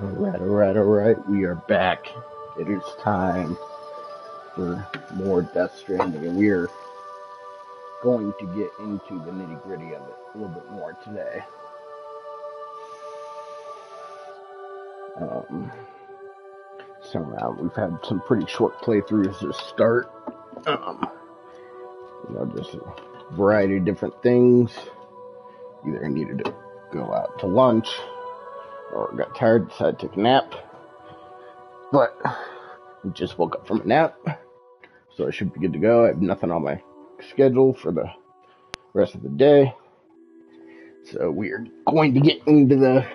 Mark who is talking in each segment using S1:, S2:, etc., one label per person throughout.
S1: Alright. We are back. It is time for more Death Stranding, and we are going to get into the nitty gritty of it a little bit more today. We've had some pretty short playthroughs to start. Just a variety of different things. Either I needed to go out to lunch, or got tired, decided to take a nap. But I just woke up from a nap, so I should be good to go. I have nothing on my schedule for the rest of the day, so we are going to get in the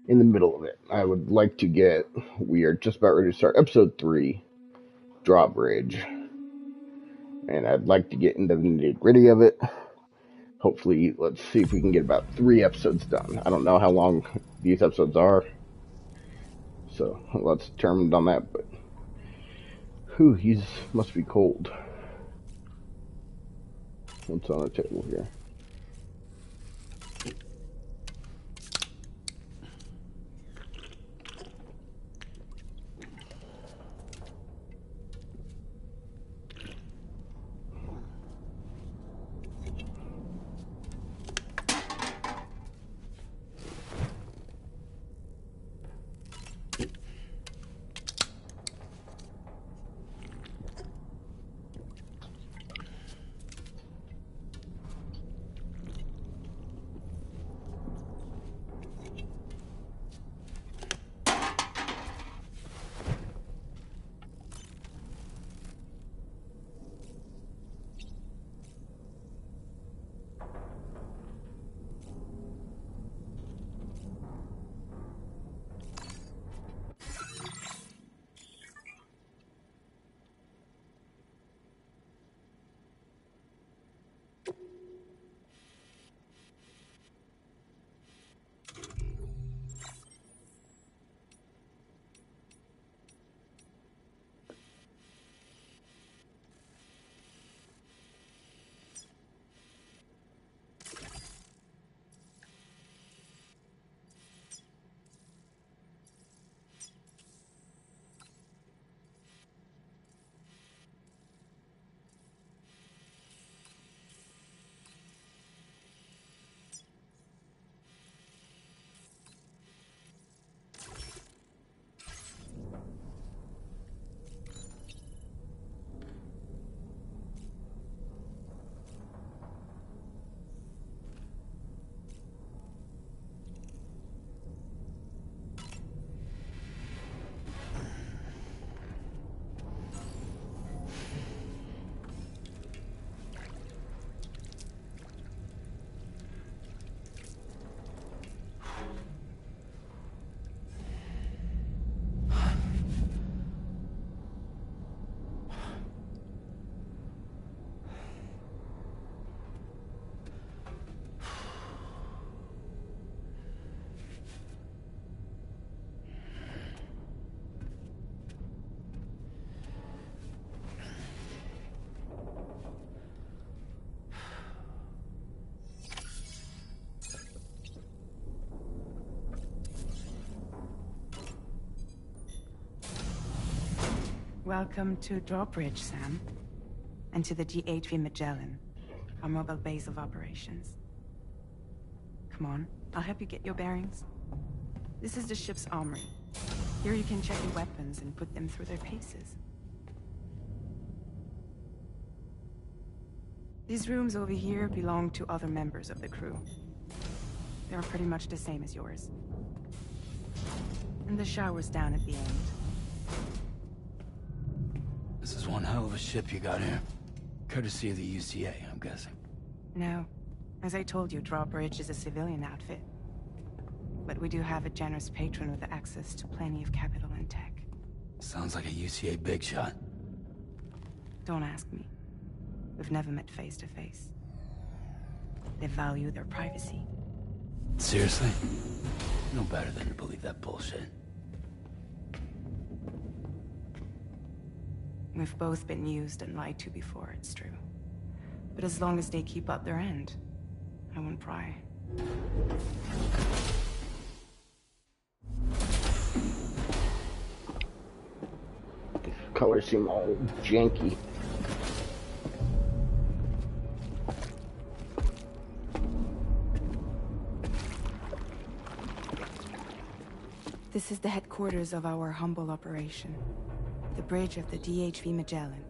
S1: middle of it. We are just about ready to start episode 3, Drawbridge, and I'd like to get into the nitty gritty of it. Hopefully, let's see if we can get about 3 episodes done. I don't know how long these episodes are, so let's determine on that. But he must be cold. What's on the table here?
S2: Welcome to Drawbridge, Sam, and to the GHV Magellan, our mobile base of operations. Come on, I'll help you get your bearings. This is the ship's armory. Here you can check your weapons and put them through their paces. These rooms over here belong to other members of the crew. They're pretty much the same as yours. And the shower's down at the end.
S3: This is one hell of a ship you got here. Courtesy of the UCA, I'm guessing.
S2: No. As I told you, Drawbridge is a civilian outfit. But we do have a generous patron with access to plenty of capital and tech.
S3: Sounds like a UCA big shot.
S2: Don't ask me. We've never met face to face. They value their privacy.
S3: Seriously? No better than to believe that bullshit.
S2: We've both been used and lied to before, it's true. But as long as they keep up their end, I won't pry.
S1: colors seem all janky.
S2: This is the headquarters of our humble operation. The bridge of the DHV Magellan.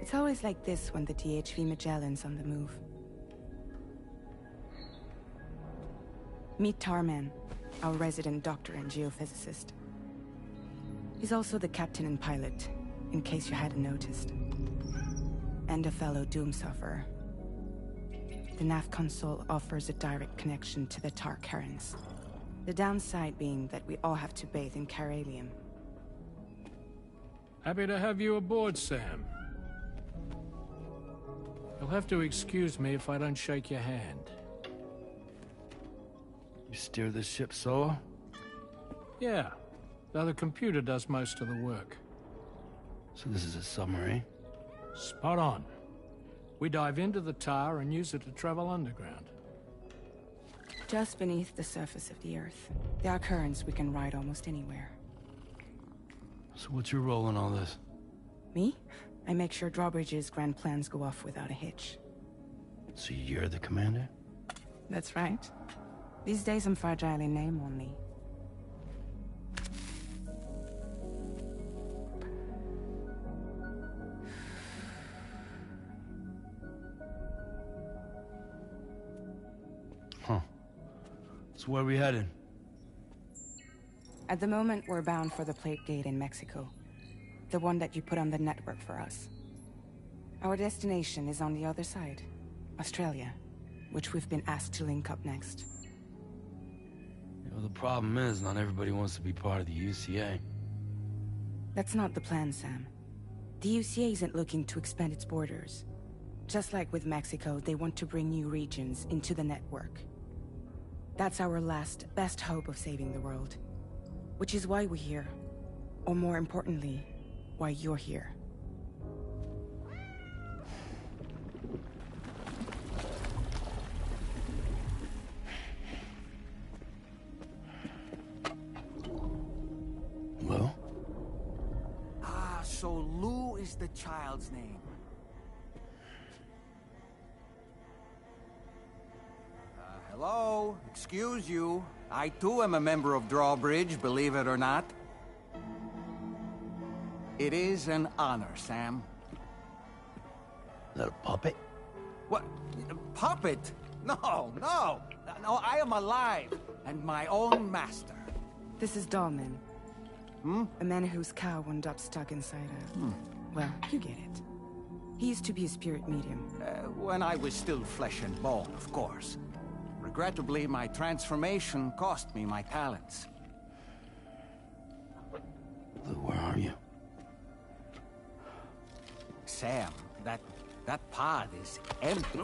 S2: It's always like this when the DHV Magellan's on the move. Meet Tarman, our resident doctor and geophysicist. He's also the captain and pilot, in case you hadn't noticed. And a fellow doom sufferer. The nav console offers a direct connection to the tar currents. The downside being that we all have to bathe in caralium.
S4: Happy to have you aboard, Sam. You'll have to excuse me if I don't shake your hand.
S3: You steer this ship solo?
S4: Yeah, though the computer does most of the work.
S3: So this is a submarine?
S4: Spot on. We dive into the tar and use it to travel underground.
S2: Just beneath the surface of the Earth, there are currents we can ride almost anywhere.
S3: So what's your role in all this?
S2: Me? I make sure Drawbridge's grand plans go off without a hitch.
S3: So you're the commander?
S2: That's right. These days I'm fragile in name only.
S3: Huh. So where are we headed?
S2: At the moment, we're bound for the Plate Gate in Mexico. The one that you put on the network for us. Our destination is on the other side, Australia, which we've been asked to link up next.
S3: You know, the problem is, not everybody wants to be part of the UCA.
S2: That's not the plan, Sam. The UCA isn't looking to expand its borders. Just like with Mexico, they want to bring new regions into the network. That's our last, best hope of saving the world. Which is why we're here. Or more importantly, why you're here.
S3: Well?
S5: So Lou is the child's name. Hello? Excuse you. I too am a member of Drawbridge, believe it or not. It is an honor, Sam.
S3: Is that a puppet?
S5: What? A puppet? No, no! No, I am alive, and my own master.
S2: This is Dahlman. A man whose cow wound up stuck inside a... Well, you get it. He used to be a spirit medium.
S5: When I was still flesh and bone, of course. Regrettably, my transformation cost me my talents.
S3: Lou, where are you?
S5: Sam, that pod is empty.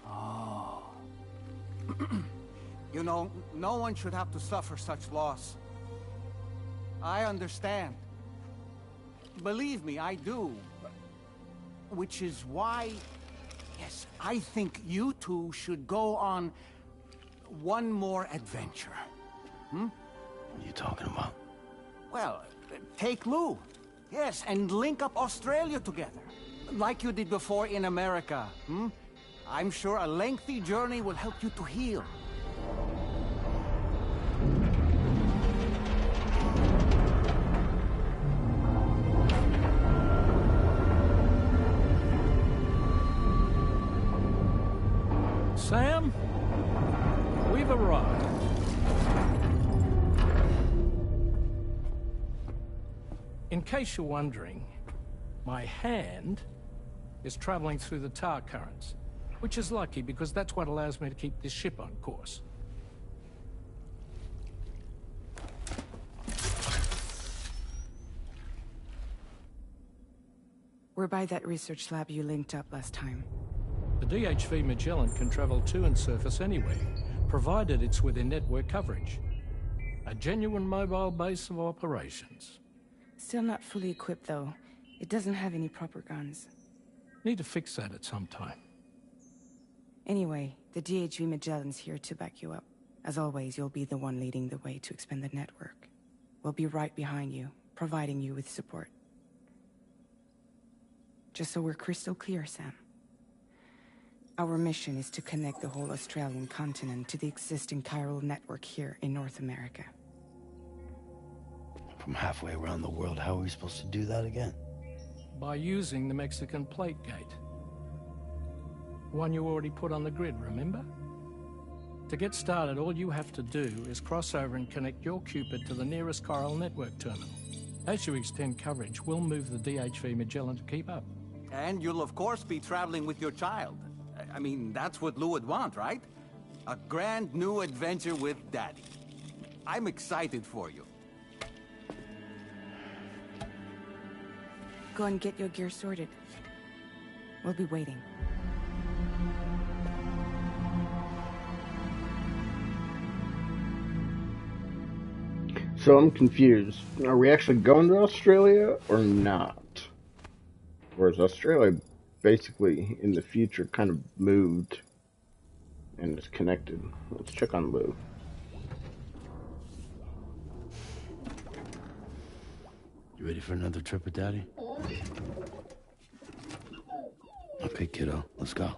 S5: Oh. You know, no one should have to suffer such loss. I understand. Believe me, I do. Which is why, yes, I think you two should go on one more adventure.
S3: What are you talking about?
S5: Well, take Lou. Yes, and link up Australia together. Like you did before in America. I'm sure a lengthy journey will help you to heal.
S4: Sam, we've arrived. In case you're wondering, my hand is traveling through the tar currents, which is lucky because that's what allows me to keep this ship on course.
S2: We're by that research lab you linked up last time.
S4: The DHV Magellan can travel to and surface anywhere, provided it's within network coverage. A genuine mobile base of operations.
S2: Still not fully equipped, though. It doesn't have any proper guns.
S4: Need to fix that at some time.
S2: Anyway, the DHV Magellan's here to back you up. As always, you'll be the one leading the way to expand the network. We'll be right behind you, providing you with support. Just so we're crystal clear, Sam. Our mission is to connect the whole Australian continent to the existing chiral network here in North America.
S3: From halfway around the world, how are we supposed to do that again?
S4: By using the Mexican plate gate. One you already put on the grid, remember? To get started, all you have to do is cross over and connect your Cupid to the nearest chiral network terminal. As you extend coverage, we'll move the DHV Magellan to keep up.
S5: And you'll of course be traveling with your child. I mean, that's what Lou would want, right? A grand new adventure with Daddy. I'm excited for you.
S2: Go and get your gear sorted. We'll be waiting.
S1: So I'm confused. Are we actually going to Australia or not? Or is Australia basically in the future kind of moved and is connected? Let's check on Lou.
S3: You ready for another trip with Daddy? Okay, kiddo, let's go.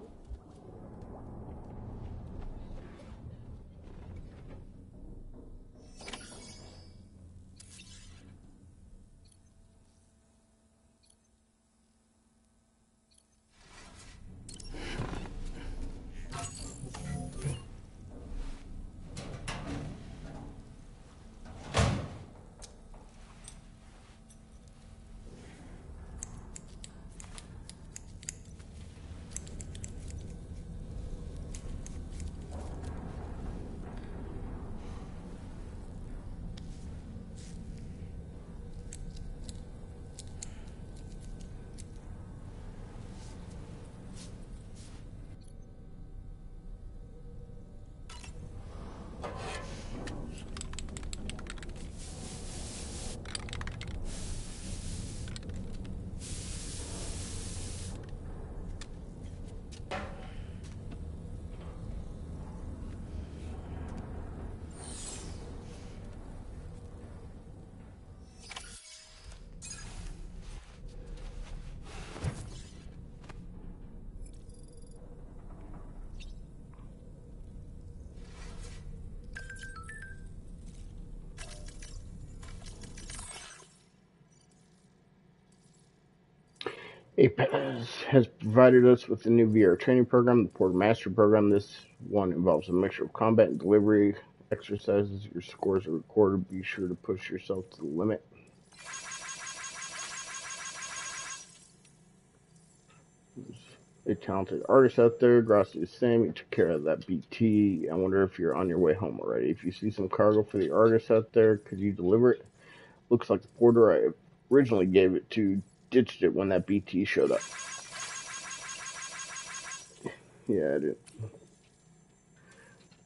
S1: APAS has provided us with a new VR training program, the Porter Master Program. This one involves a mixture of combat and delivery exercises. Your scores are recorded. Be sure to push yourself to the limit. There's a talented artist out there. Grassy is Sam. You took care of that BT. I wonder if you're on your way home already. If you see some cargo for the artist out there, could you deliver it? Looks like the porter I originally gave it to ditched it when that BT showed up. Yeah, I did.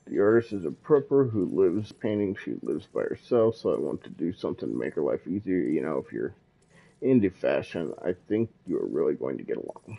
S1: The artist is a prepper who lives painting. She lives by herself, so I want to do something to make her life easier. You know, if you're into fashion, I think you're really going to get along.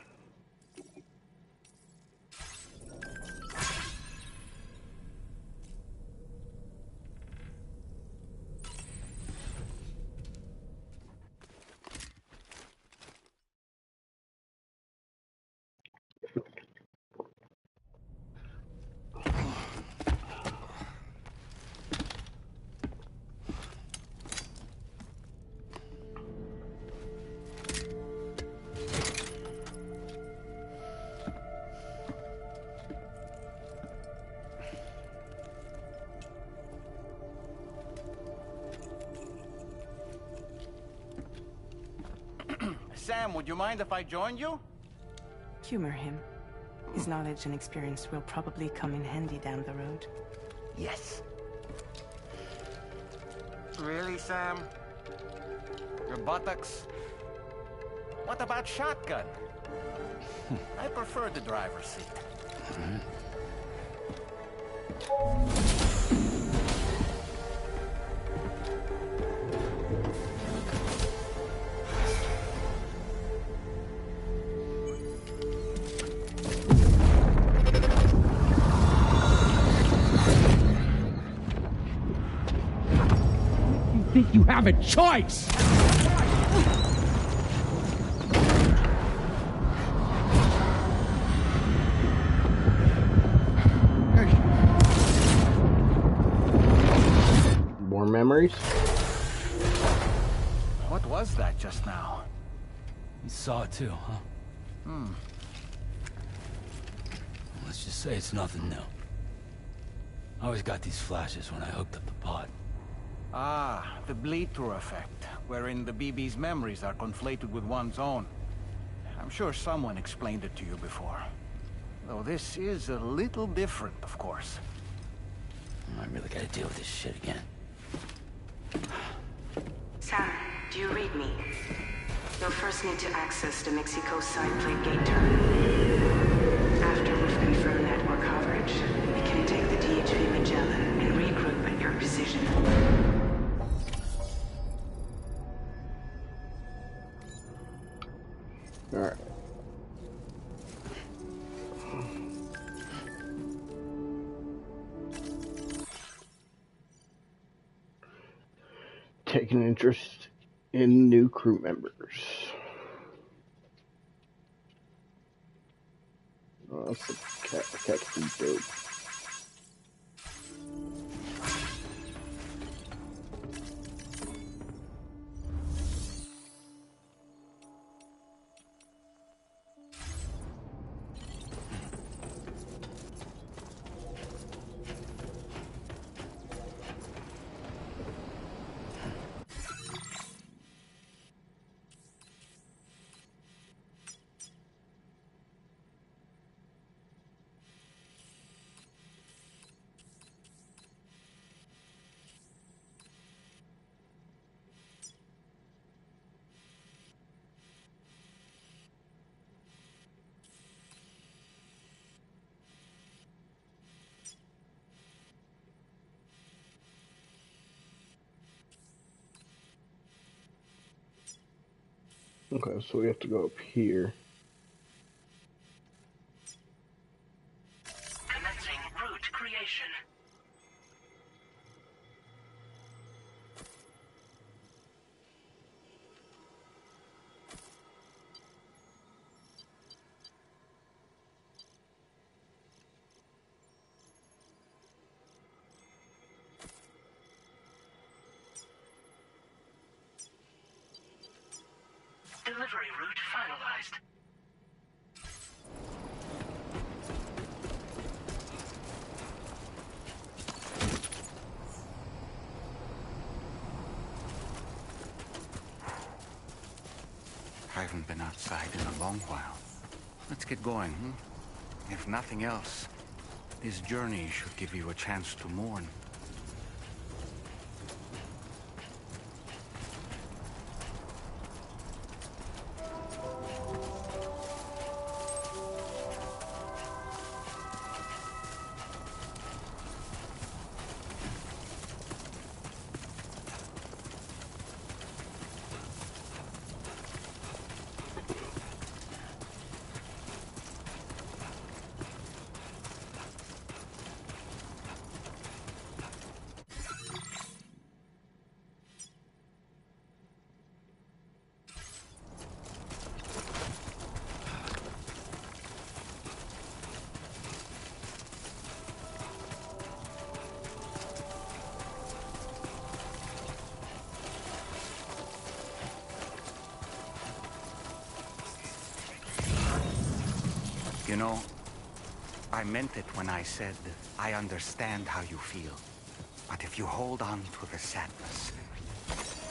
S5: Sam, would you mind if I joined you?
S2: Humor him. His knowledge and experience will probably come in handy down the road.
S5: Yes. Really, Sam? Your buttocks? What about shotgun? I prefer the driver's seat.
S6: think you have a choice!
S1: More memories?
S5: What was that just now?
S3: You saw it too, huh? Let's just say it's nothing new. I always got these flashes when I hooked up the pod.
S5: Ah, the bleed-through effect, wherein the BB's memories are conflated with one's own. I'm sure someone explained it to you before. Though this is a little different, of course.
S3: I really gotta deal with this shit again.
S2: Sam, do you read me? You'll first need to access the Mexico side plate gate terminal. After we've confirmed network coverage, we can take the DHV Magellan and regroup at your precision.
S1: Alright. Take an interest in new crew members. Oh, that's a cat. The cat's pretty dope. Okay, so we have to go up here.
S7: Commencing route creation. Delivery route finalized.
S5: I haven't been outside in a long while. Let's get going, hmm? If nothing else, this journey should give you a chance to mourn. You know, I meant it when I said, I understand how you feel. But if you hold on to the sadness,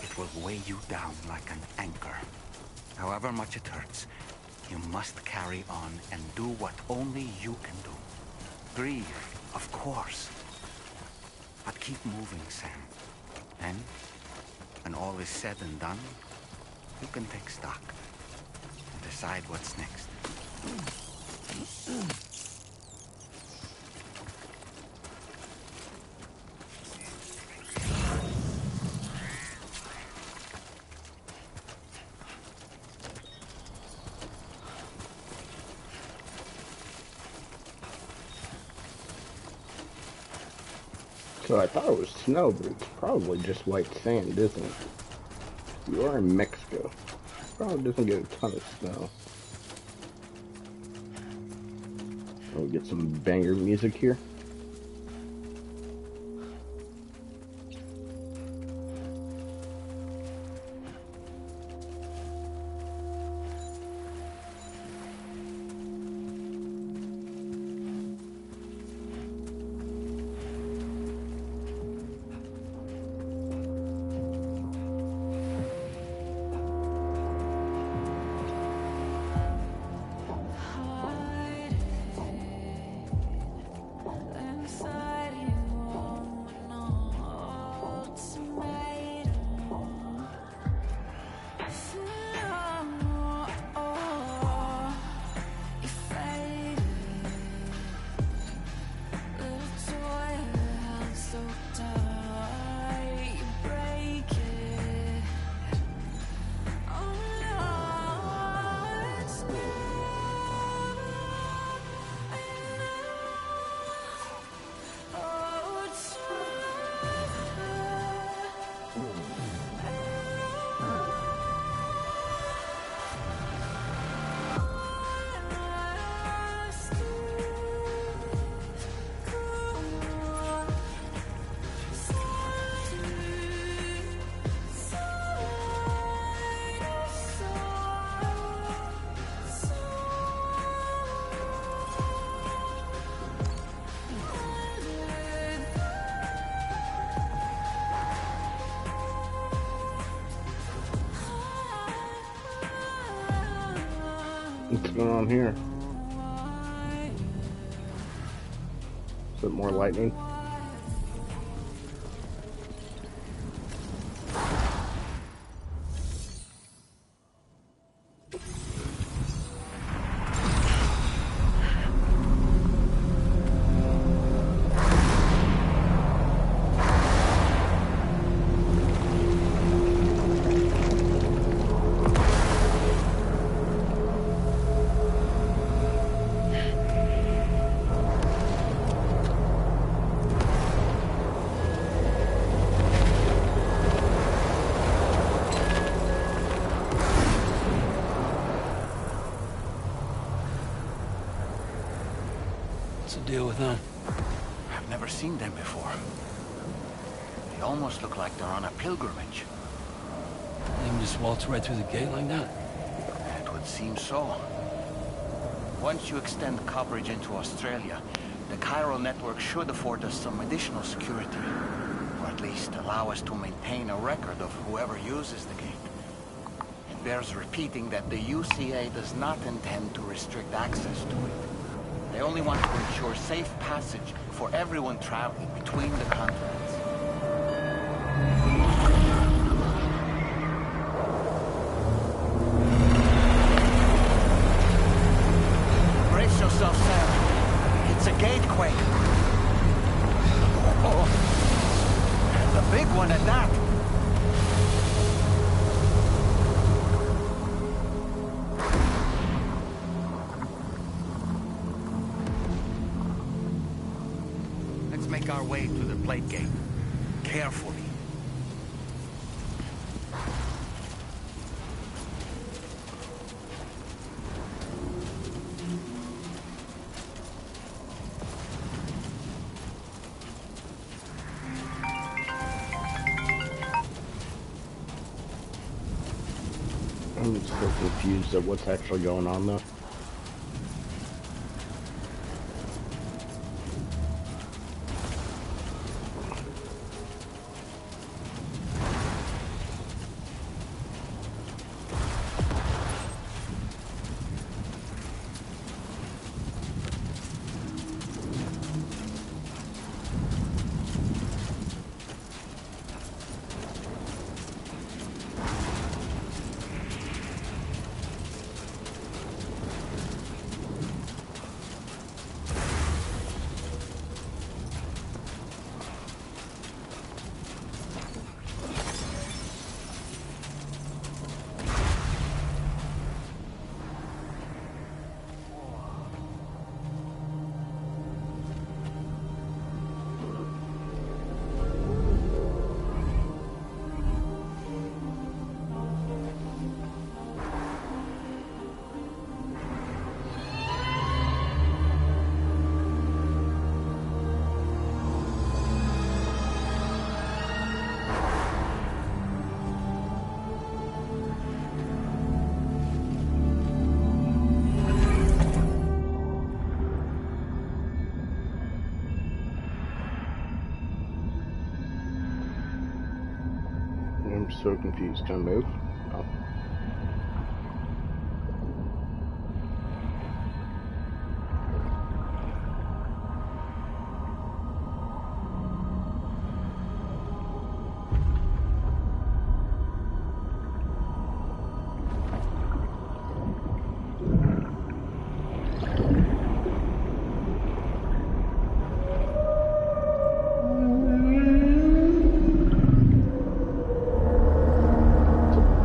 S5: it will weigh you down like an anchor. However much it hurts, you must carry on and do what only you can do. Grieve, of course. But keep moving, Sam. Then, when all is said and done, you can take stock and decide what's next.
S1: So I thought it was snow, but it's probably just white sand, isn't it? You are in Mexico. Probably doesn't get a ton of snow. We'll get some banger music here. What's going on here? Is it more lightning?
S3: What's the deal with them?
S5: I've never seen them before. They almost look like they're on a pilgrimage.
S3: They can just waltz right through the gate like that?
S5: It would seem so. Once you extend coverage into Australia, the chiral network should afford us some additional security. Or at least allow us to maintain a record of whoever uses the gate. It bears repeating that the UCA does not intend to restrict access to it. They only want to ensure safe passage for everyone traveling between the continents. Brace yourself, Sam. It's a gatequake. Oh, the big one at that. Let's make our way to the plate gate. Carefully.
S1: I'm still confused at what's actually going on though. So confused. Can I move? No.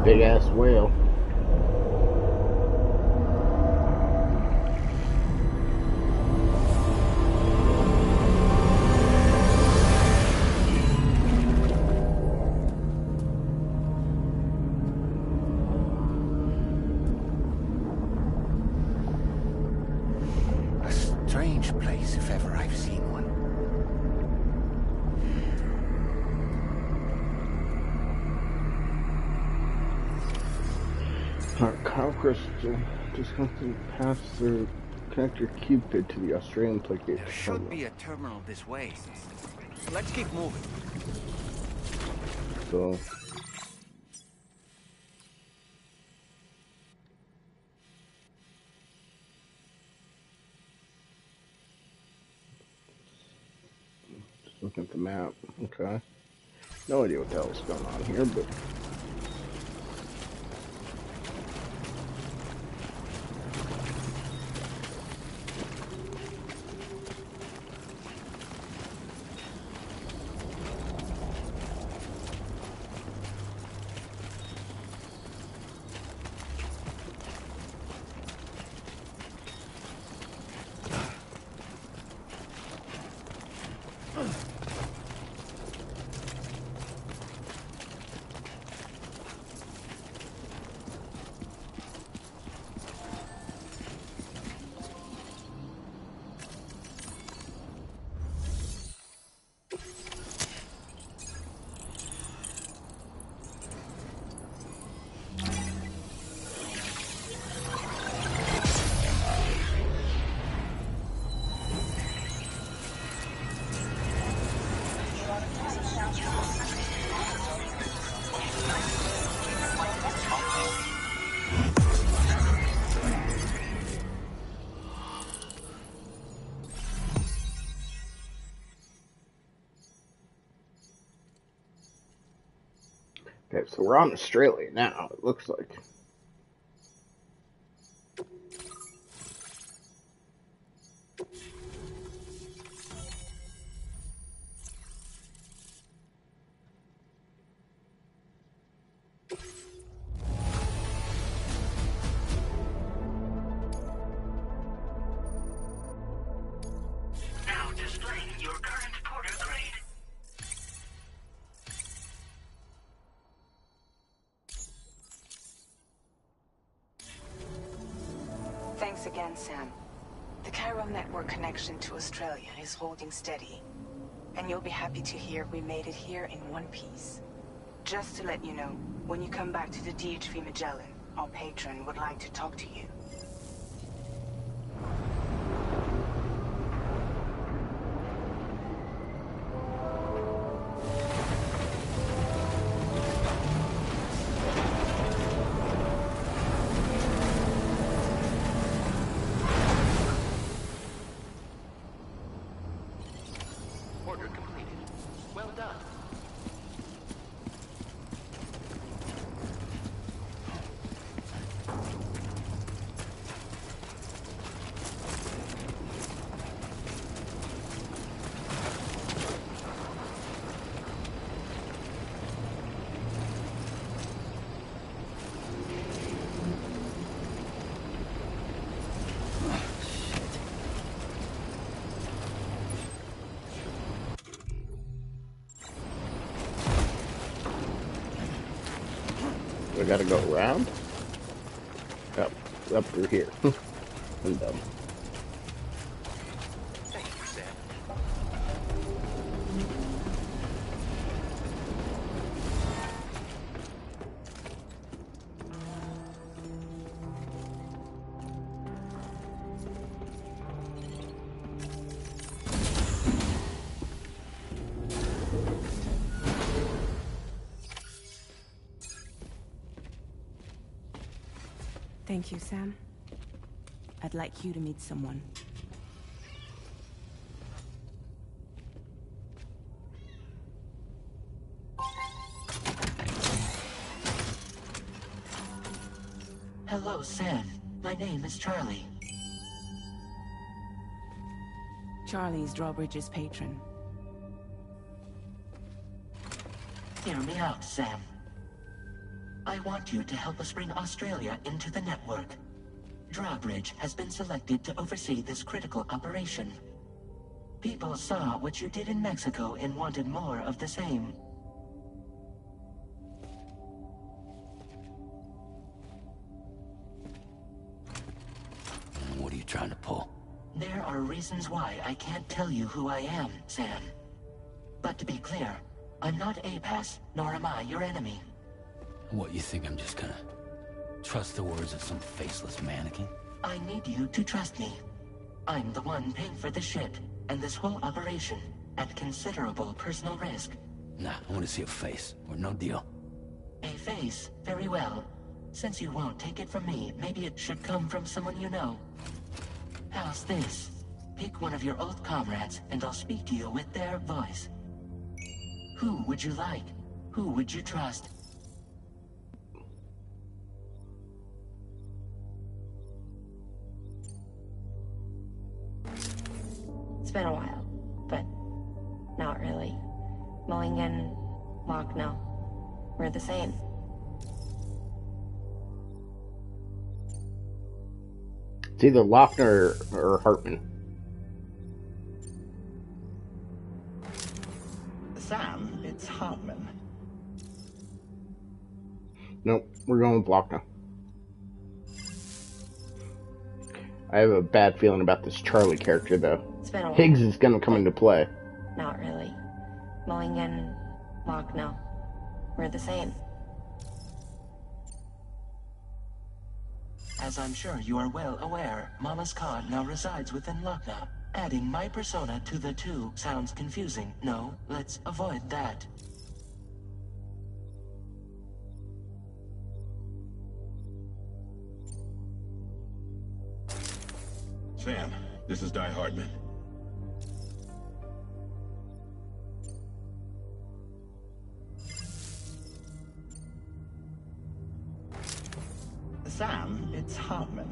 S1: Big ass whale.
S5: A strange place, if ever I've seen one.
S1: Kyle Crystal. Disconnecting pass through connector Cupid to the Australian plate gate.
S5: There should be a terminal this way. Let's keep moving.
S1: So. Just looking at the map. Okay. No idea what the hell's going on here, but. Okay, so we're on Australia now, it looks like.
S7: Now displaying your current porter grade.
S2: Thanks again, Sam. The Cairo network connection to Australia is holding steady. And you'll be happy to hear we made it here in one piece. Just to let you know, when you come back to the DHV Magellan, our patron would like to talk to you.
S7: Order completed. Well done.
S1: I gotta go around? Up through here. I'm dumb.
S7: Thank you, Sam.
S2: Thank you, Sam. I'd like you to meet someone.
S6: Hello, Sam. My name is Charlie.
S2: Charlie's Drawbridge's patron.
S6: Hear me out, Sam. I want you to help us bring Australia into the network. Drawbridge has been selected to oversee this critical operation. People saw what you did in Mexico and wanted more of the same.
S3: What are you trying to pull?
S6: There are reasons why I can't tell you who I am, Sam. But to be clear, I'm not APAS, nor am I your enemy.
S3: What, you think I'm just gonna trust the words of some faceless mannequin?
S6: I need you to trust me. I'm the one paying for the shit, and this whole operation, at considerable personal risk.
S3: Nah, I want to see a face, or no deal.
S6: A face? Very well. Since you won't take it from me, maybe it should come from someone you know. How's this? Pick one of your old comrades, and I'll speak to you with their voice. Who would you like? Who would you trust?
S8: It's been a while, but not really. Mulligan, Lochno, we're the same.
S1: It's either Lochner or Hartman.
S9: Sam, it's Hartman.
S1: Nope, we're going with Lochner. I have a bad feeling about this Charlie character, though.
S8: It's been a while.
S1: Higgs is going to come into play.
S8: Not really. Mulligan, Lochno, we're the same.
S6: As I'm sure you are well aware, Mama's Khan now resides within Lochna. Adding my persona to the two sounds confusing. No, let's avoid that.
S10: Sam, this is Di Hartman.
S9: Sam, it's Hartman.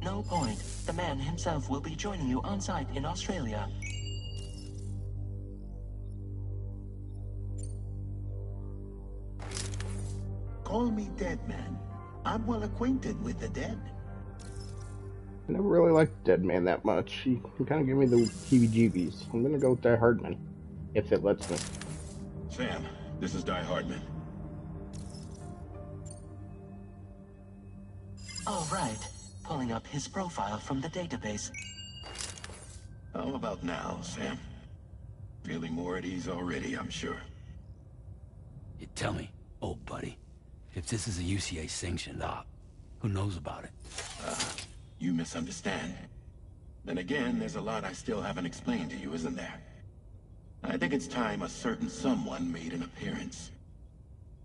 S6: No point. The man himself will be joining you on site in Australia.
S10: Call me Dead Man. I'm well acquainted with the dead.
S1: I never really liked Dead Man that much. He kind of gave me the heebie-jeebies. I'm going to go with Di Hartman, if it lets me.
S10: Sam, this is Di Hartman.
S6: All right. Pulling up his profile from the database.
S10: How about now, Sam? Feeling more at ease already, I'm sure.
S3: You tell me, old buddy, if this is a UCA sanctioned op, who knows about it?
S10: You misunderstand. Then again, there's a lot I still haven't explained to you, isn't there? I think it's time a certain someone made an appearance.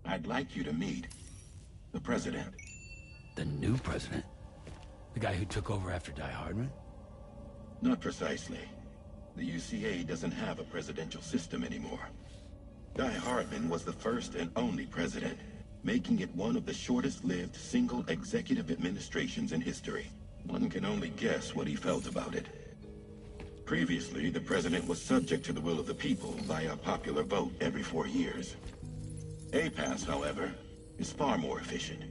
S10: I'd like you to meet the President.
S3: The new president? The guy who took over after Di Hartman?
S10: Not precisely. The UCA doesn't have a presidential system anymore. Di Hartman was the first and only president, making it one of the shortest-lived single executive administrations in history. One can only guess what he felt about it. Previously, the president was subject to the will of the people via a popular vote every 4 years. APAS, however, is far more efficient.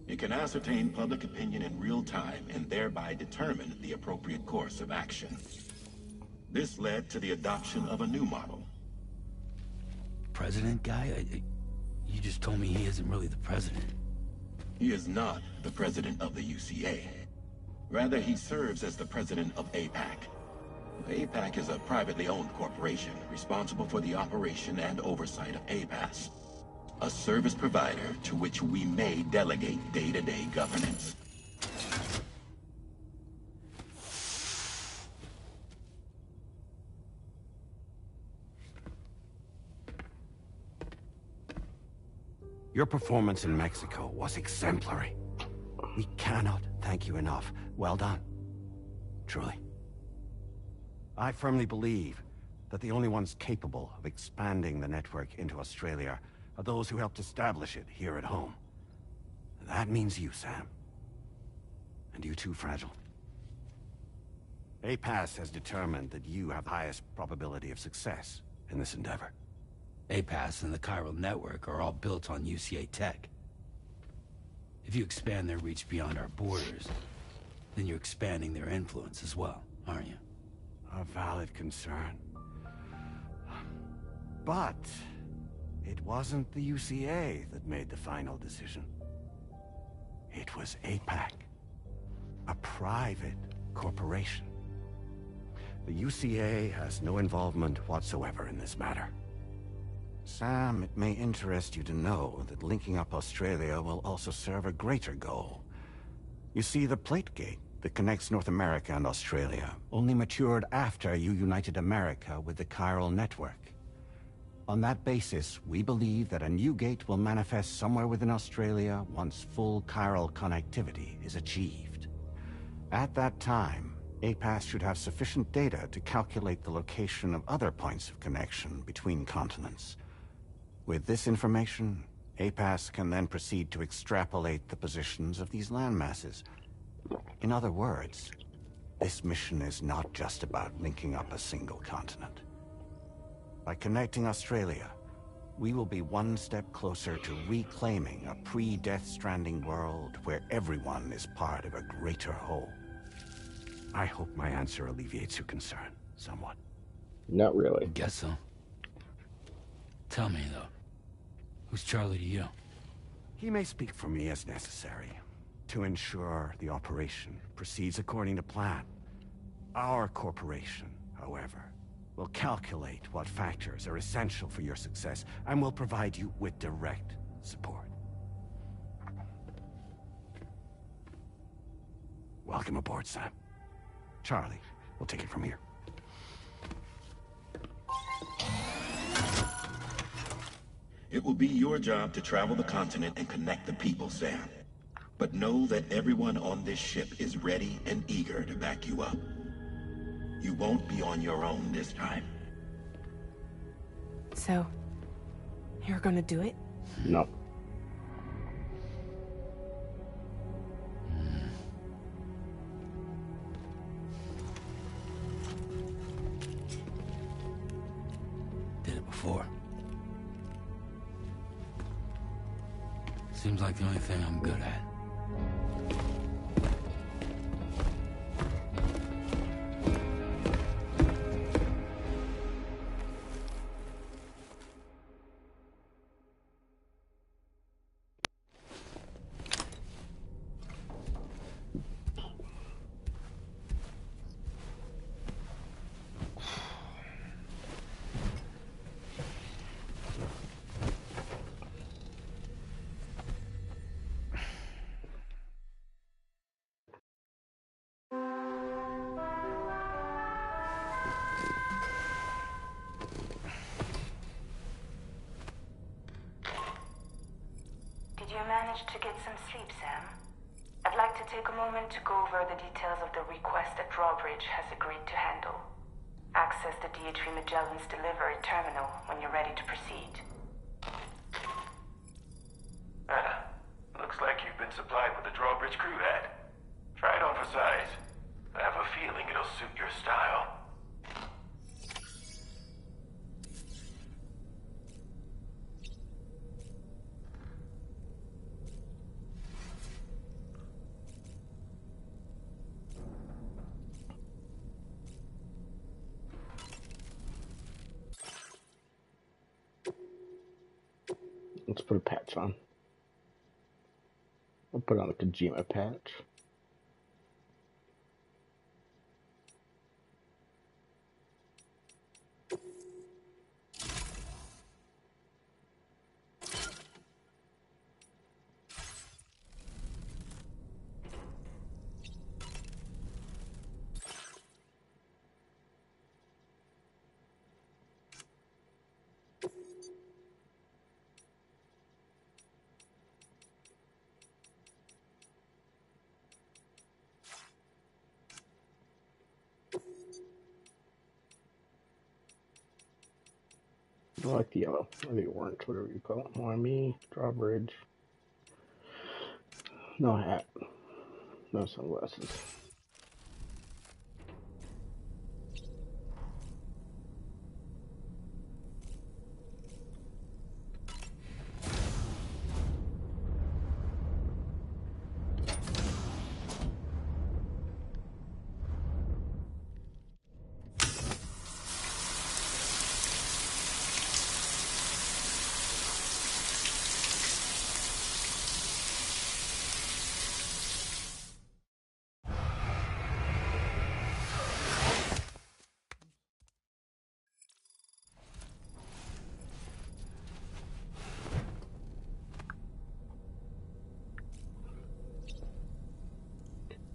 S10: It can ascertain public opinion in real time and thereby determine the appropriate course of action. This led to the adoption of a new model.
S3: President guy? You just told me he isn't really the president.
S10: He is not the president of the UCA. Rather, he serves as the president of APAC. APAC is a privately owned corporation responsible for the operation and oversight of APAS, a service provider to which we may delegate day-to-day governance.
S11: Your performance in Mexico was exemplary. We cannot thank you enough. Well done. Truly. I firmly believe that the only ones capable of expanding the network into Australia are those who helped establish it here at home. That means you, Sam. And you too, Fragile. APAS has determined that you have the highest probability of success in this endeavor.
S3: APAS and the chiral network are all built on UCA tech. If you expand their reach beyond our borders, then you're expanding their influence as well, aren't you?
S11: A valid concern. But it wasn't the UCA that made the final decision. It was APAC, a private corporation. The UCA has no involvement whatsoever in this matter. Sam, it may interest you to know that linking up Australia will also serve a greater goal. You see, the plate gate that connects North America and Australia only matured after you united America with the chiral network. On that basis, we believe that a new gate will manifest somewhere within Australia once full chiral connectivity is achieved. At that time, APAS should have sufficient data to calculate the location of other points of connection between continents. With this information, APAS can then proceed to extrapolate the positions of these landmasses. In other words, this mission is not just about linking up a single continent. By connecting Australia, we will be one step closer to reclaiming a pre-Death Stranding world where everyone is part of a greater whole. I hope my answer alleviates your concern somewhat.
S1: Not really.
S3: I guess so. Tell me, though. Who's Charlie to you?
S11: He may speak for me as necessary to ensure the operation proceeds according to plan. Our corporation, however, will calculate what factors are essential for your success and will provide you with direct support. Welcome aboard, Sam. Charlie, we'll take it from here.
S10: It will be your job to travel the continent and connect the people, Sam. But know that everyone on this ship is ready and eager to back you up. You won't be on your own this time.
S2: So, you're gonna do it?
S1: No.
S3: Did it before. Seems like the only thing I'm good at.
S12: Did you manage to get some sleep, Sam? I'd like to take a moment to go over the details of the request that Drawbridge has agreed to handle. Access the DH3 Magellan's delivery terminal when you're ready to proceed.
S13: Looks like you've been supplied with the Drawbridge crew hat. Try it on for size. I have a feeling it'll suit your style.
S1: Let's put a patch on. I'll put on a Kojima patch. I like the yellow, or the orange, whatever you call it. Why me? Drawbridge. No hat. No sunglasses.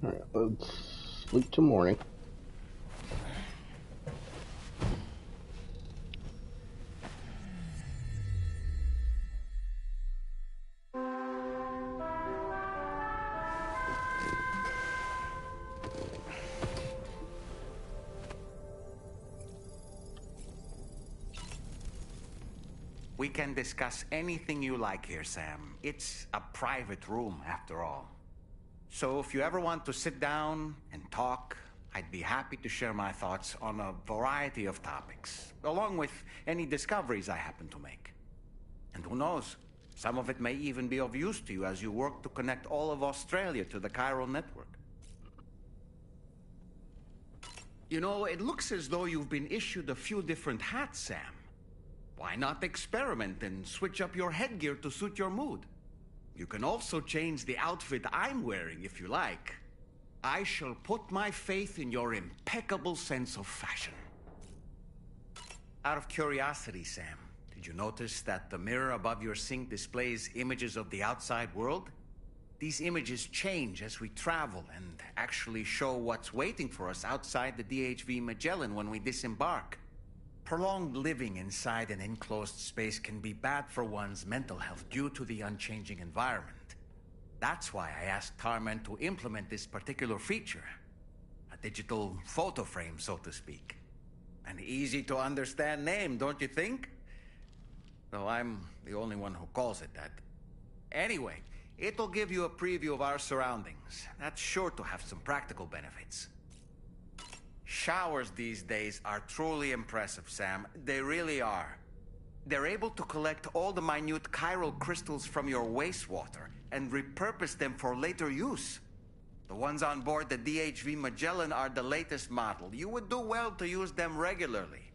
S1: Alright, let's sleep till morning.
S5: We can discuss anything you like here, Sam. It's a private room, after all. So if you ever want to sit down and talk, I'd be happy to share my thoughts on a variety of topics, along with any discoveries I happen to make. And who knows, some of it may even be of use to you as you work to connect all of Australia to the chiral network. You know, it looks as though you've been issued a few different hats, Sam. Why not experiment and switch up your headgear to suit your mood? You can also change the outfit I'm wearing if you like. I shall put my faith in your impeccable sense of fashion. Out of curiosity, Sam, did you notice that the mirror above your sink displays images of the outside world? These images change as we travel and actually show what's waiting for us outside the DHV Magellan when we disembark. Prolonged living inside an enclosed space can be bad for one's mental health due to the unchanging environment. That's why I asked Tarman to implement this particular feature. A digital photo frame, so to speak. An easy-to-understand name, don't you think? Though I'm the only one who calls it that. Anyway, it'll give you a preview of our surroundings. That's sure to have some practical benefits. Showers these days are truly impressive, Sam. They really are. They're able to collect all the minute chiral crystals from your wastewater and repurpose them for later use. The ones on board the DHV Magellan are the latest model. You would do well to use them regularly.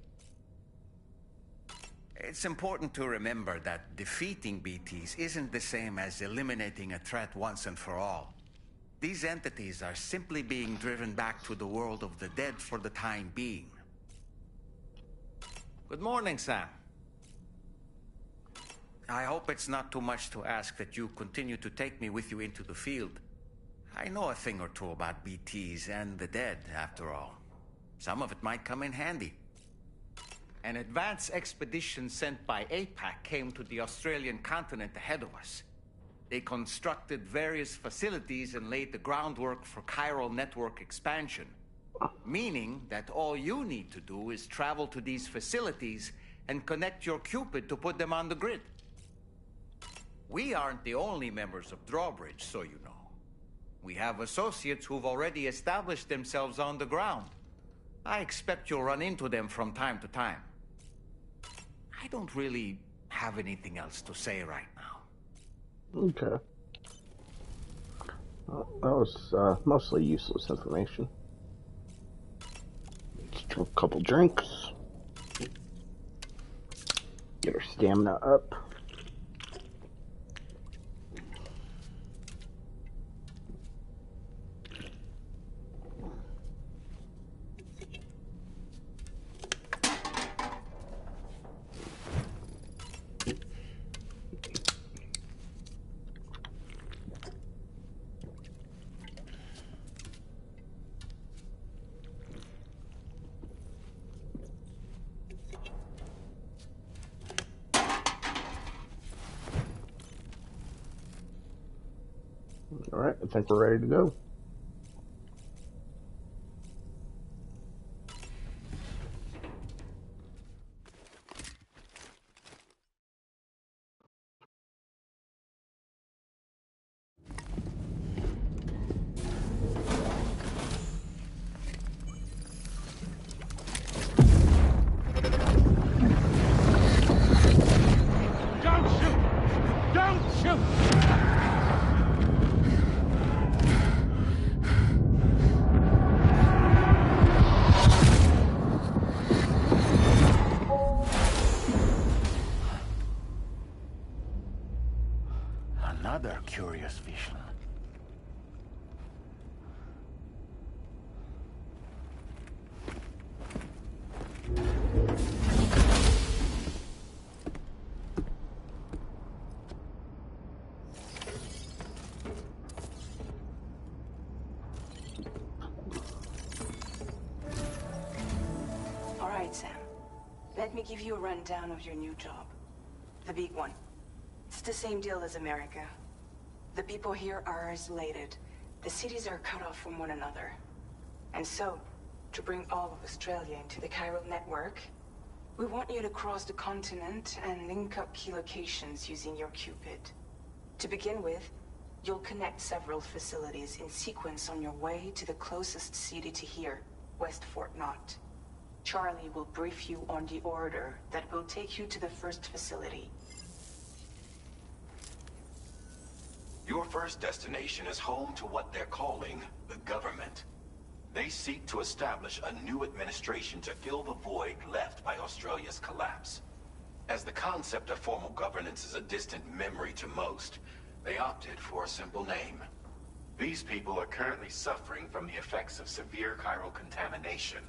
S5: It's important to remember that defeating BTs isn't the same as eliminating a threat once and for all. These entities are simply being driven back to the world of the dead for the time being. Good morning, Sam. I hope it's not too much to ask that you continue to take me with you into the field. I know a thing or two about BTs and the dead, after all. Some of it might come in handy. An advance expedition sent by APAC came to the Australian continent ahead of us. They constructed various facilities and laid the groundwork for chiral network expansion. Meaning that all you need to do is travel to these facilities and connect your Cupid to put them on the grid. We aren't the only members of Drawbridge, so you know. We have associates who've already established themselves on the ground. I expect you'll run into them from time to time. I don't really have anything else to say right now.
S1: Okay. Well, that was mostly useless information. Let's do a couple drinks. Get our stamina up. Alright, I think we're ready to go.
S2: right, Sam. Let me give you a rundown of your new job. The big one. It's the same deal as America. The people here are isolated. The cities are cut off from one another. And so, to bring all of Australia into the chiral network, we want you to cross the continent and link up key locations using your Cupid. To begin with, you'll connect several facilities in sequence on your way to the closest city to here, West Fort Knott. Charlie will brief you on the order that will take you to the first facility.
S10: Your first destination is home to what they're calling the government. They seek to establish a new administration to fill the void left by Australia's collapse. As the concept of formal governance is a distant memory to most, they opted for a simple name. These people are currently suffering from the effects of severe chiral contamination.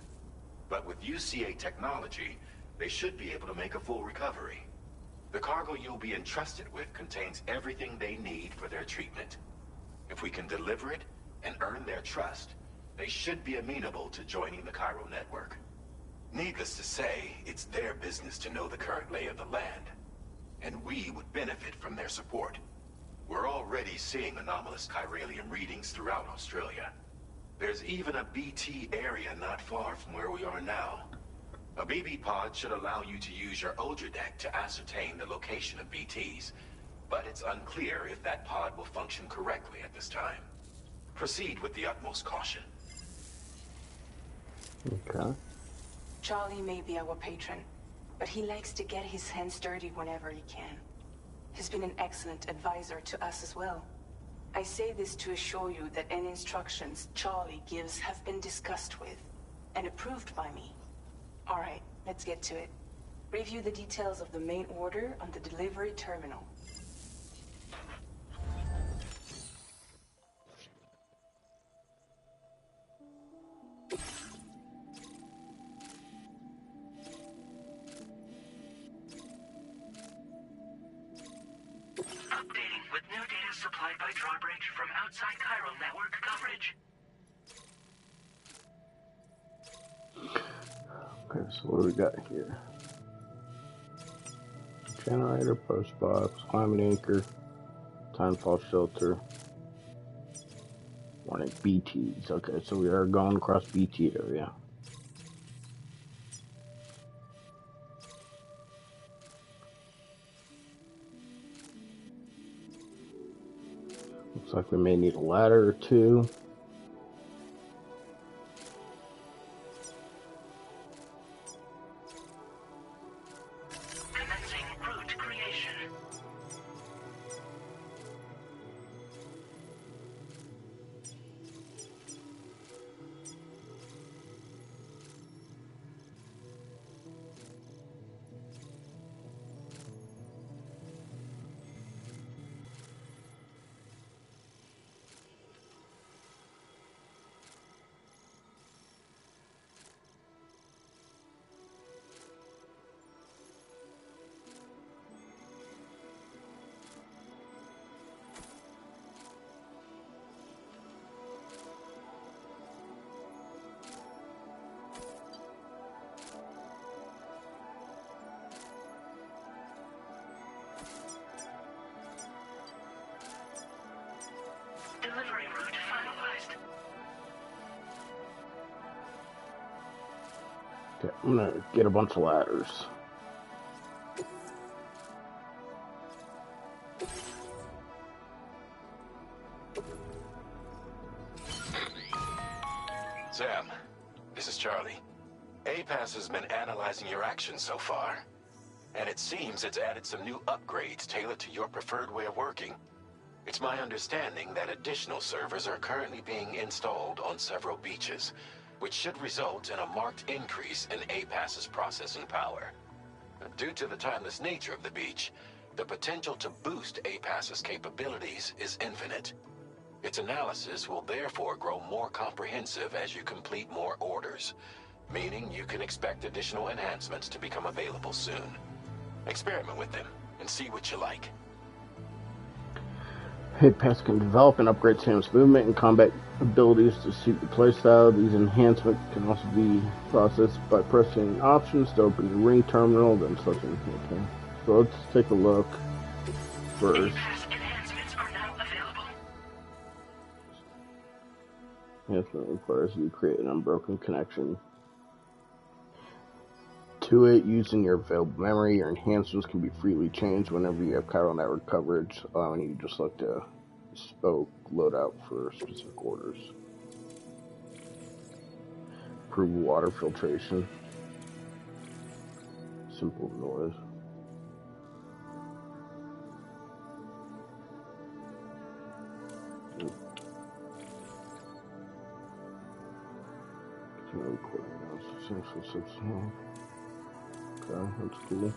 S10: But with UCA technology, they should be able to make a full recovery. The cargo you'll be entrusted with contains everything they need for their treatment. If we can deliver it and earn their trust, they should be amenable to joining the chiral network. Needless to say, it's their business to know the current lay of the land, and we would benefit from their support. We're already seeing anomalous chiralium readings throughout Australia. There's even a BT area not far from where we are now. A BB pod should allow you to use your Ultra deck to ascertain the location of BTs, but it's unclear if that pod will function correctly at this time. Proceed with the utmost caution.
S1: Okay.
S2: Charlie may be our patron, but he likes to get his hands dirty whenever he can. He's been an excellent advisor to us as well. I say this to assure you that any instructions Charlie gives have been discussed with and approved by me. All right, let's get to it. Review the details of the main order on the delivery terminal.
S7: Updating with new data supplied by Drawbridge from outside chiral network coverage.
S1: Okay, so what do we got here? Generator, post box, climbing anchor, timefall shelter. Warning BTs. Okay, so we are going across BT area. Looks like we may need a ladder or two.
S7: Commencing route creation. Delivery route finalized.
S1: Okay, I'm gonna get a bunch of ladders.
S10: Sam, this is Charlie. APAS has been analyzing your actions so far, and it seems it's added some new upgrades tailored to your preferred way of working. It's my understanding that additional servers are currently being installed on several beaches, which should result in a marked increase in APAS's processing power. Due to the timeless nature of the beach, the potential to boost APAS's capabilities is infinite. Its analysis will therefore grow more comprehensive as you complete more orders, meaning you can expect additional enhancements to become available soon. Experiment with them and see what you like.
S1: Apex can develop and upgrade Sam's movement and combat abilities to suit your playstyle. These enhancements can also be processed by pressing options to open your ring terminal, then selecting. Okay. So let's take a look first.
S7: Enhancements are now available.
S1: Enhancement requires you to create an unbroken connection to it using your available memory. Your enhancements can be freely changed whenever you have chiral network coverage, allowing you to select a bespoke loadout for specific orders. Improve water filtration. Simple noise. Okay, that's cool.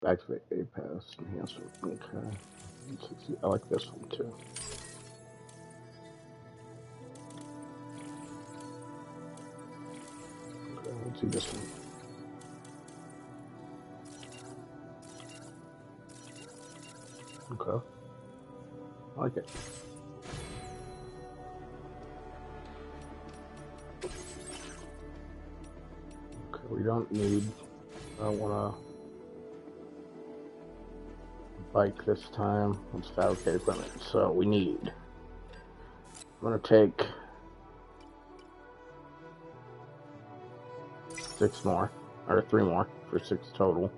S1: Activate A pass enhancement. Okay. I like this one too. Okay, let's do this one. Okay. I like it. Okay, we don't need. I don't want to bike this time. Let's fabricate equipment. So we need. I'm gonna take 6 more, or 3 more for 6 total.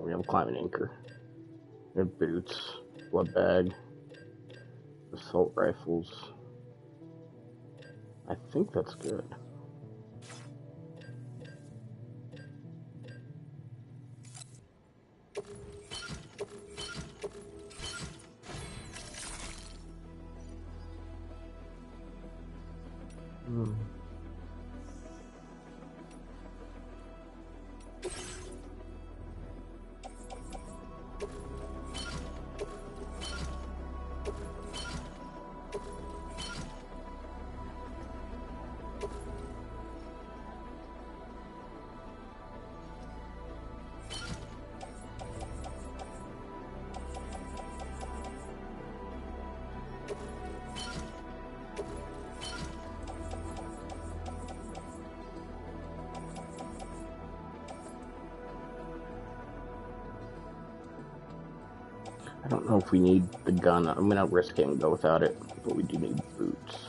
S1: We have a climbing anchor. We have boots, blood bag, assault rifles. I think that's good. I don't know if we need the gun. I'm gonna risk it and go without it, but we do need boots.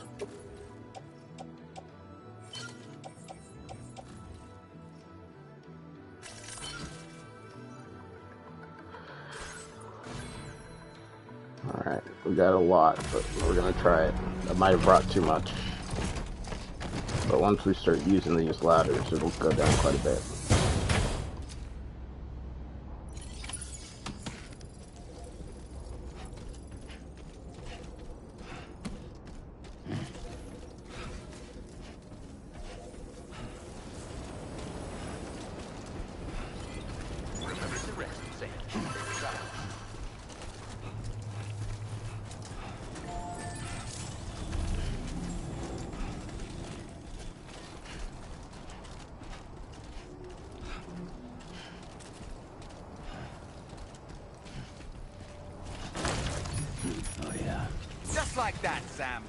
S1: Alright, we got a lot, but we're gonna try it. I might have brought too much. But once we start using these ladders, it'll go down quite a bit.
S5: Just like that, Sam.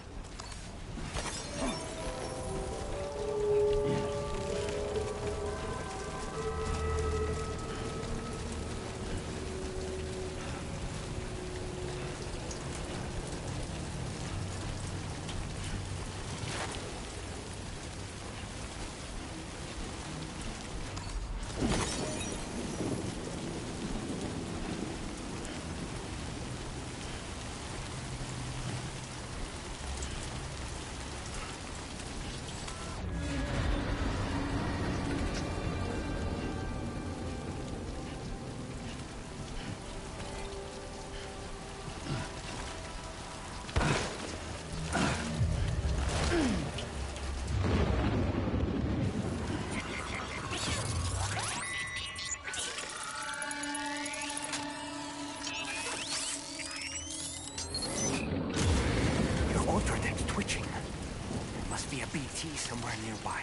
S5: must be a BT somewhere nearby.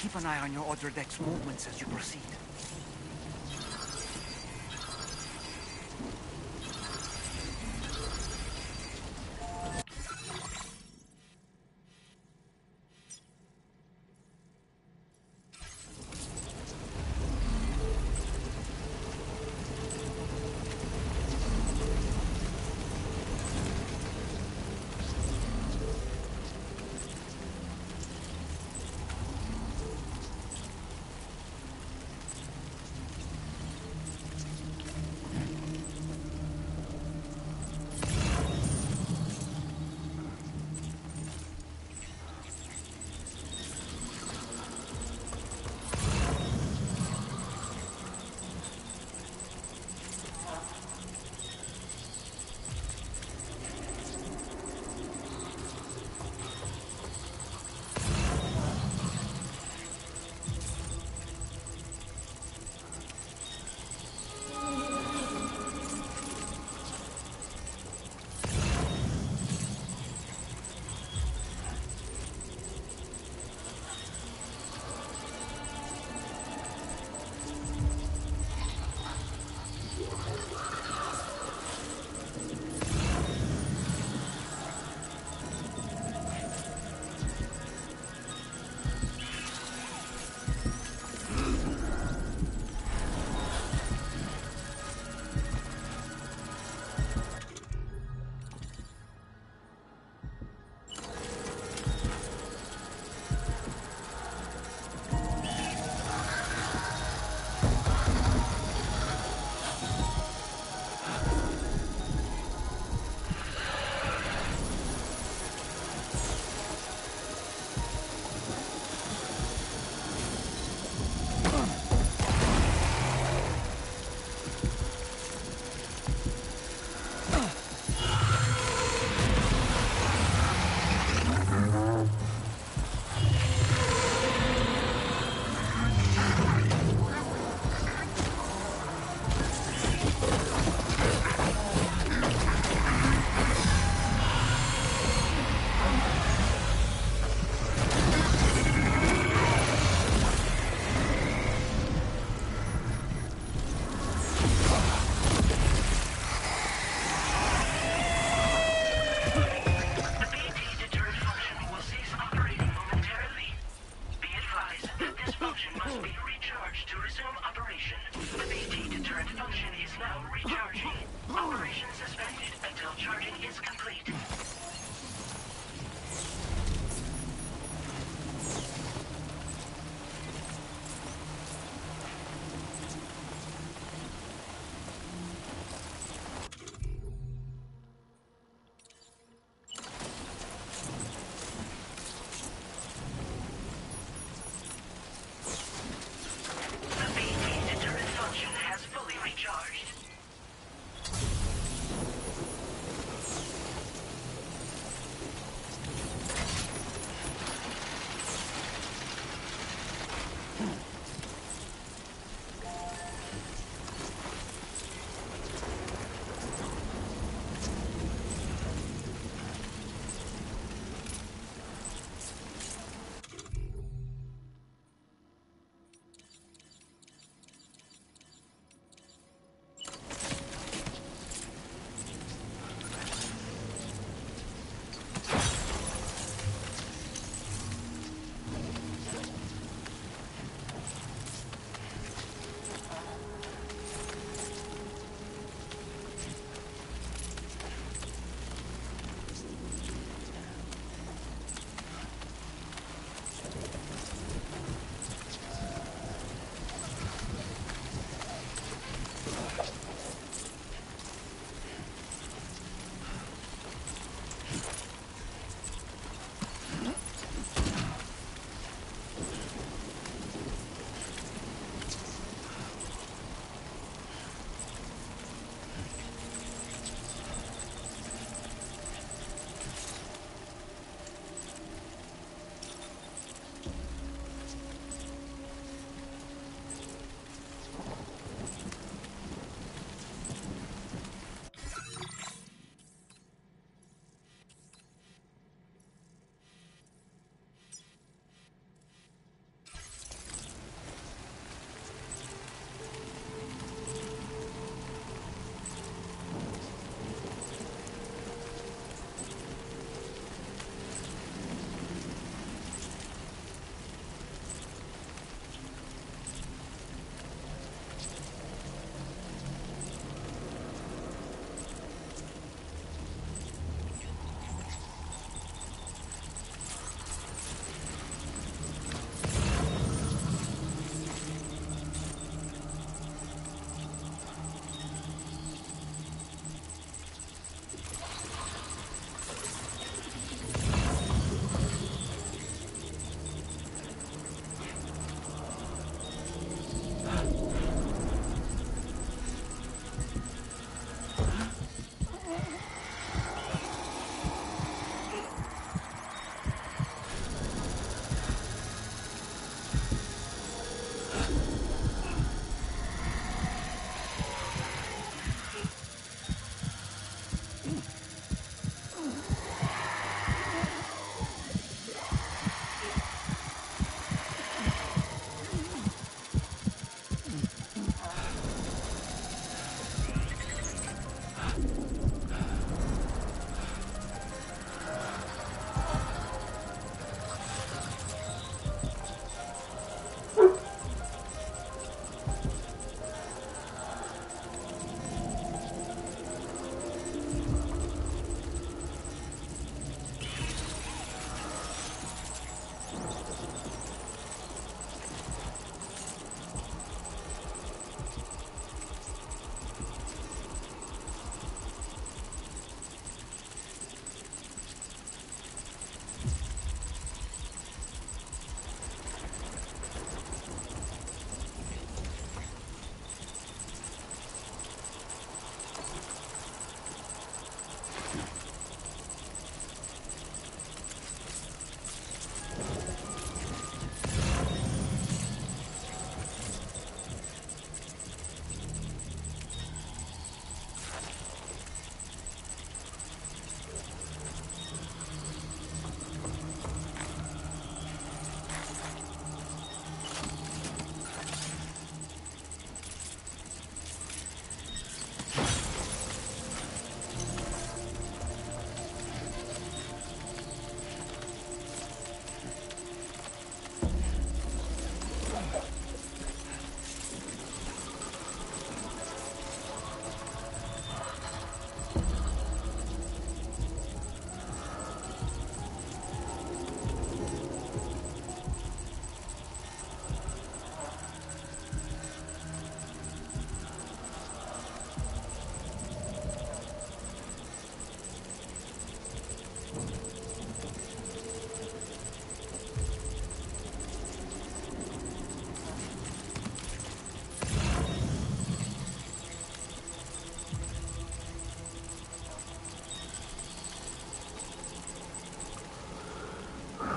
S5: Keep an eye on your other deck's movements as you proceed.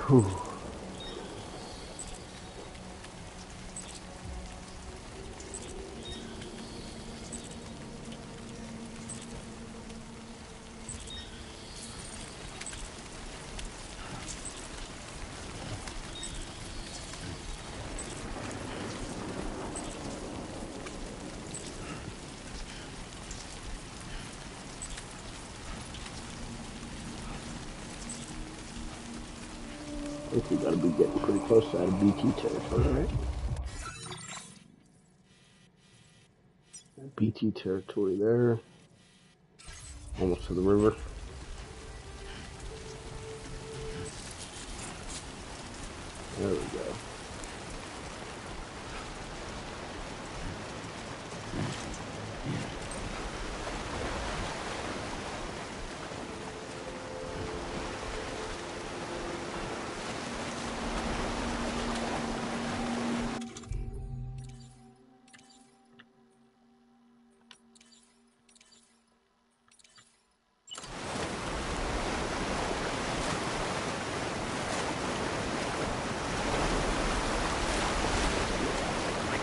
S1: Whew. I think we gotta be getting pretty close to that BT territory, right? BT territory there. Almost to the river. There we go.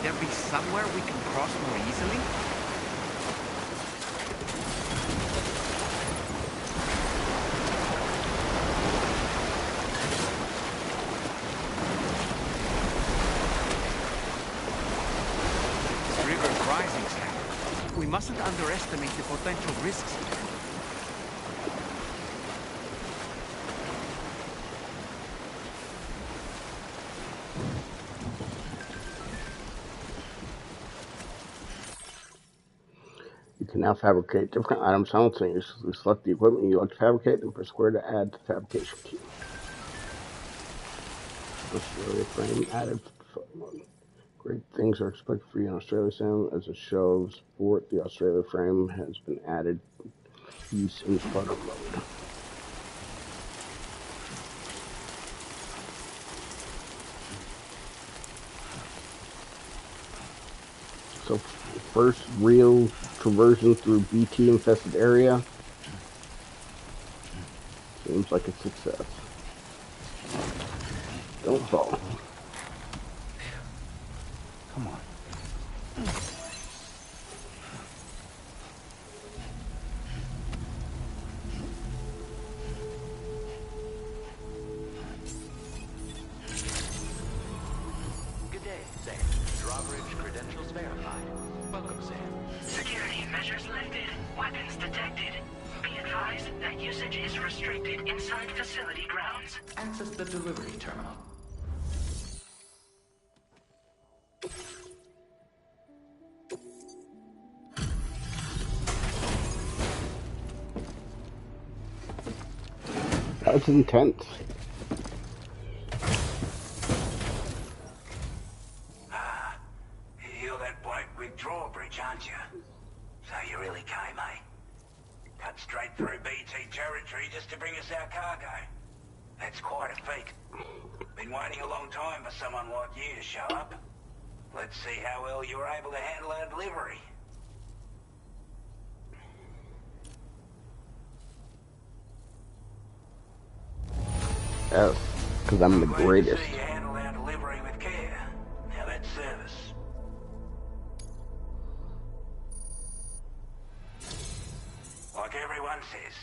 S5: There be somewhere we can cross more easily? This river's rising, Sam. We mustn't underestimate the potential risks here.
S1: You can now fabricate different items simultaneously. Select the equipment you want to fabricate and press square to add to the fabrication queue. Australia frame added. Great things are expected for you in Australia, Sam. As a show of support, the Australia frame has been added to use in startup mode. So, first real traversion through BT infested area. Seems like a success. Don't fall.
S5: Come on.
S14: Good day, Sam. Drawbridge credentials verified. Welcome, Sam.
S7: Security measures lifted. Weapons detected. Be advised that usage is restricted inside facility grounds.
S14: Access the delivery terminal.
S1: That's intense.
S11: You're that bloke with drawbridge, aren't you? So you really came, eh? Cut straight through BT territory just to bring us our cargo. That's quite a feat. Been waiting a long time for someone like you to show up. Let's see how well you were able to handle our delivery.
S1: Yes, because I'm the greatest.
S11: See you handle our delivery with care. Now that's service. Like everyone says,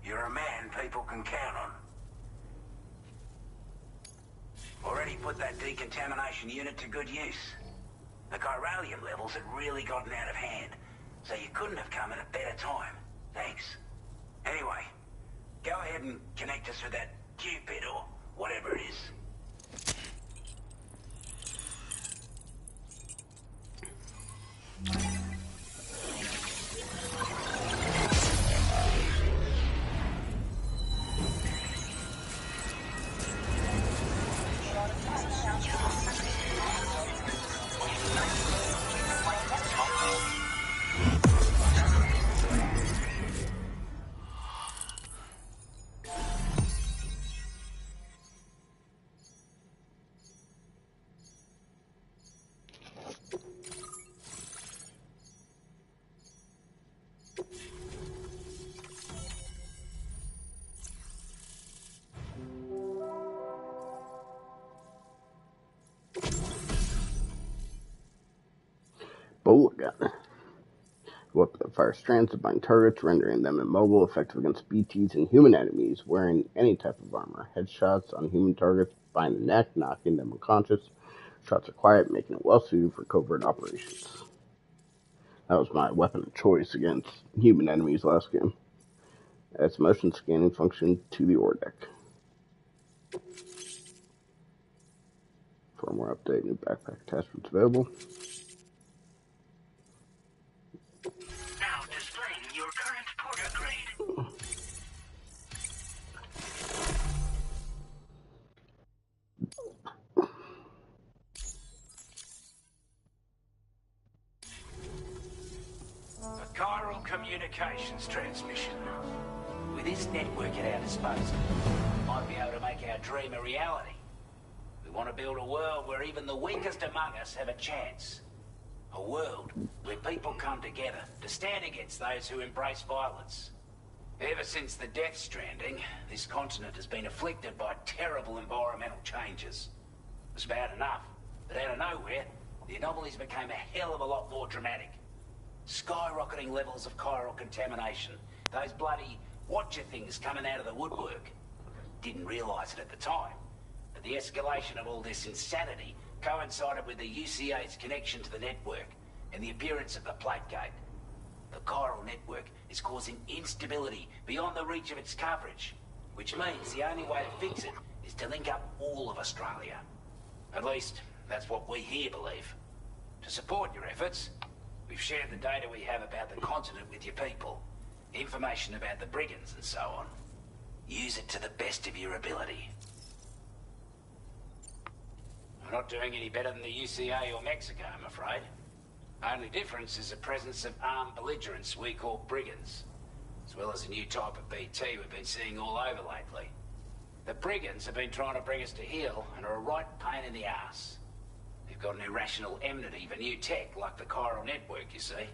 S11: you're a man people can count on. Already put that decontamination unit to good use. The chiralium levels had really gotten out of hand, so you couldn't have come at a better time. Thanks. Anyway, go ahead and connect us with that Cupid or whatever it is.
S1: bullet gun. Weapon that fires strands to bind targets, rendering them immobile, effective against BTs and human enemies wearing any type of armor. Headshots on human targets bind the neck, knocking them unconscious. Shots are quiet, making it well suited for covert operations. That was my weapon of choice against human enemies last game. Adds motion scanning function to the ore deck. Firmware update, new backpack attachments available.
S7: Now displaying your current porter grade.
S14: A chiral communications transmission. With this network at our disposal, we might be able to make our dream a reality. We want to build a world where even the weakest among us have a chance. A world where people come together to stand against those who embrace violence. Ever since the Death Stranding, this continent has been afflicted by terrible environmental changes. It was bad enough, but out of nowhere, the anomalies became a hell of a lot more dramatic. Skyrocketing levels of chiral contamination. Those bloody watcher things coming out of the woodwork. Didn't realize it at the time, but the escalation of all this insanity coincided with the UCA's connection to the network and the appearance of the plate gate. The chiral network is causing instability beyond the reach of its coverage, which means the only way to fix it is to link up all of Australia. At least, that's what we here believe. To support your efforts, we've shared the data we have about the continent with your people, information about the brigands and so on. Use it to the best of your ability. We're not doing any better than the UCA or Mexico, I'm afraid. Only difference is the presence of armed belligerents we call brigands, as well as a new type of BT we've been seeing all over lately. The brigands have been trying to bring us to heel and are a right pain in the ass. They've got an irrational enmity for new tech like the chiral network, you see.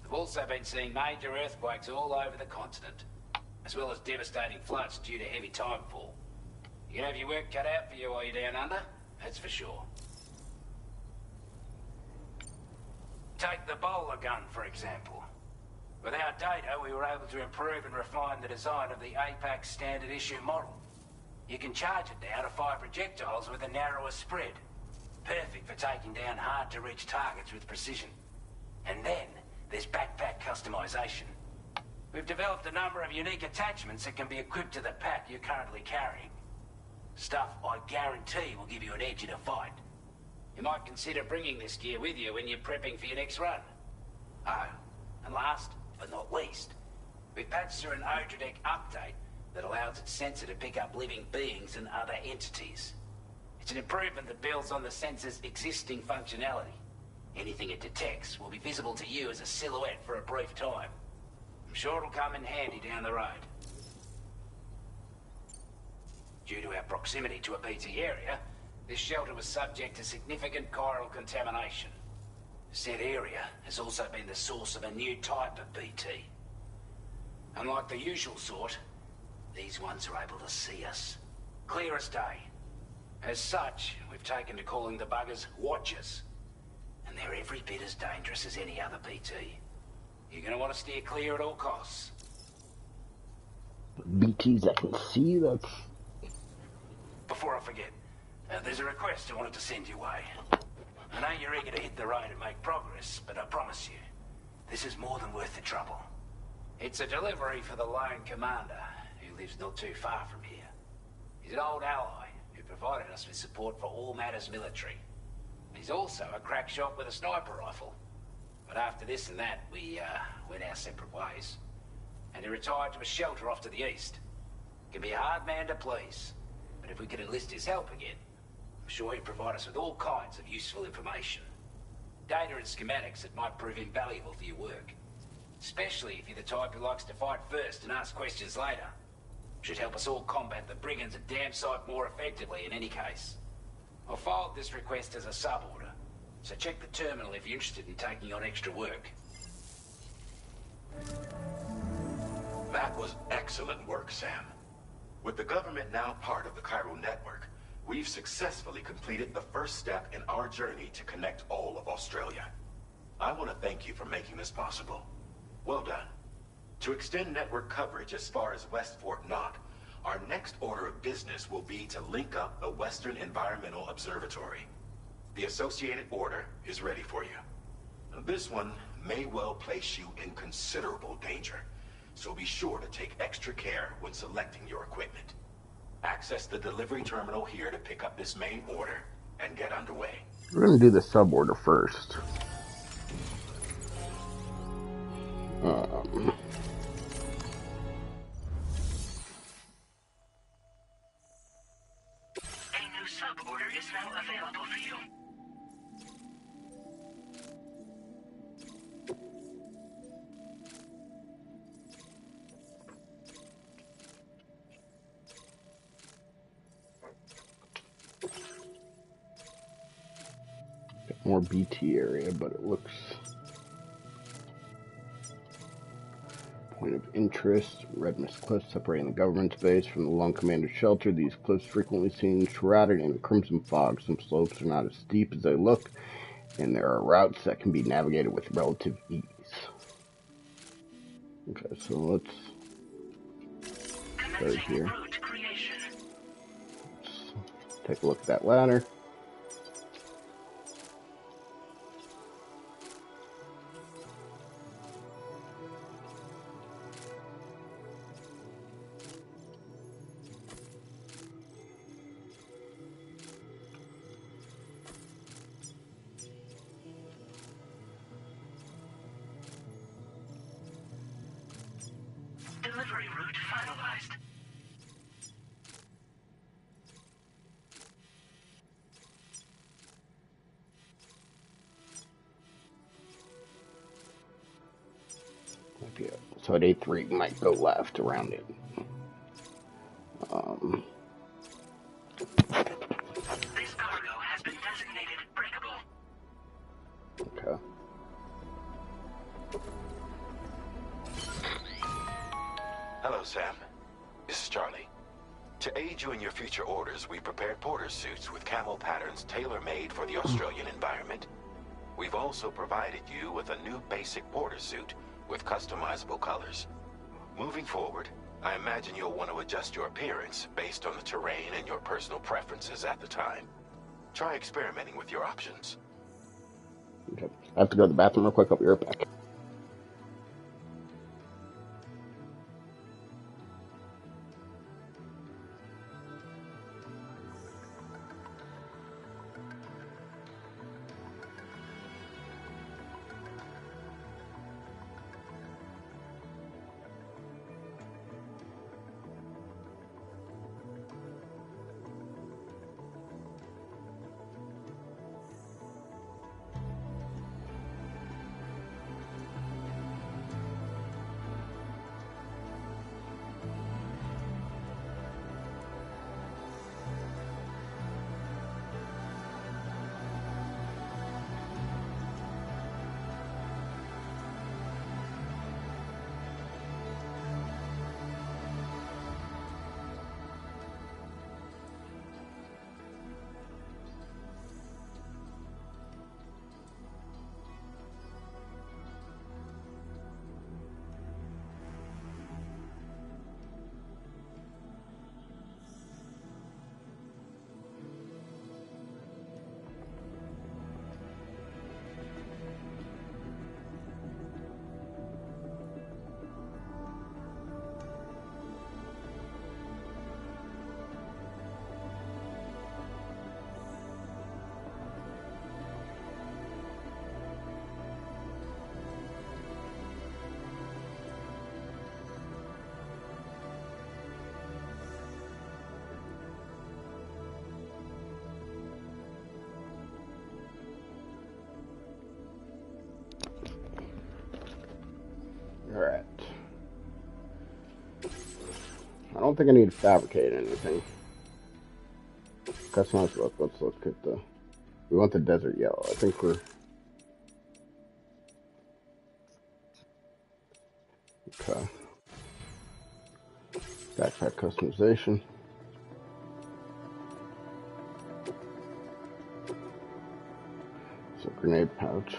S14: We've also been seeing major earthquakes all over the continent, as well as devastating floods due to heavy timefall. You can have your work cut out for you while you're down under, that's for sure. Take the bowler gun, for example. With our data, we were able to improve and refine the design of the APAC standard issue model. You can charge it now to fire projectiles with a narrower spread. Perfect for taking down hard-to-reach targets with precision. And then, there's backpack customization. We've developed a number of unique attachments that can be equipped to the pack you're currently carrying. Stuff I guarantee will give you an edge in a fight. You might consider bringing this gear with you when you're prepping for your next run. Oh, and last but not least, we've patched through an Odradek update that allows its sensor to pick up living beings and other entities. It's an improvement that builds on the sensor's existing functionality. Anything it detects will be visible to you as a silhouette for a brief time. I'm sure it'll come in handy down the road. Due to our proximity to a BT area, this shelter was subject to significant chiral contamination. Said area has also been the source of a new type of BT. Unlike the usual sort, these ones are able to see us. Clear as day. As such, we've taken to calling the buggers Watchers. And they're every bit as dangerous as any other BT. You're gonna want to steer clear at all costs.
S1: BTs I can see, that's...
S14: Before I forget, there's a request I wanted to send your way. I know you're eager to hit the road and make progress, but I promise you, this is more than worth the trouble. It's a delivery for the lone commander, who lives not too far from here. He's an old ally who provided us with support for all matters military. He's also a crack shot with a sniper rifle. But after this and that, we went our separate ways. And he retired to a shelter off to the east. Can be a hard man to please, but if we could enlist his help again, I'm sure he'd provide us with all kinds of useful information. Data and schematics that might prove invaluable for your work. Especially if you're the type who likes to fight first and ask questions later. Should help us all combat the brigands a damn sight more effectively in any case. I'll forward this request as a sub-order, so check the terminal if you're interested in taking on extra work.
S13: That was excellent work, Sam. With the government now part of the chiral network, we've successfully completed the first step in our journey to connect all of Australia. I want to thank you for making this possible. Well done. To extend network coverage as far as West Fort Knox, our next order of business will be to link up the Western Environmental Observatory. The associated order is ready for you. This one may well place you in considerable danger, so be sure to take extra care when selecting your equipment. Access the delivery terminal here to pick up this main order and get underway.
S1: We're going to do the sub-order first.
S7: A new sub-order is now available for you.
S1: More BT area, but it looks... Point of interest, red mist cliffs separating the government's base from the Lone Commander's shelter. These cliffs frequently seen shrouded in crimson fog. Some slopes are not as steep as they look, and there are routes that can be navigated with relative ease. Okay, so let's start here. Let's take a look at that ladder.
S7: Delivery route finalized.
S1: Okay, so at A3 we might go left around it.
S7: This cargo has been designated breakable.
S1: Okay.
S13: Hello, Sam. This is Charlie. To aid you in your future orders, we prepared porter suits with camo patterns tailor-made for the Australian environment. We've also provided you with a new basic porter suit with customizable colors. Moving forward, I imagine you'll want to adjust your appearance based on the terrain and your personal preferences at the time. Try experimenting with your options.
S1: Okay. I have to go to the bathroom real quick. I'll be right back. Alright. I don't think I need to fabricate anything. Customize look. Let's look at the... We want the desert yellow. I think we're... Okay. Backpack customization. So grenade pouch.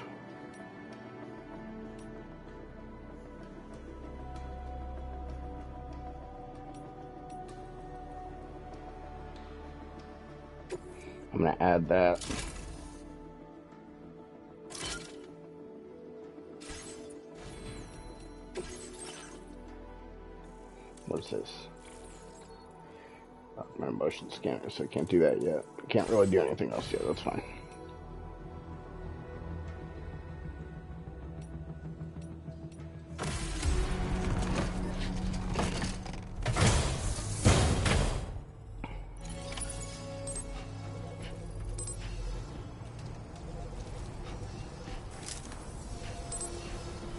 S1: I'm gonna add that. What's this? Oh, my motion scanner, so I can't do that yet. Can't really do anything else yet, that's fine.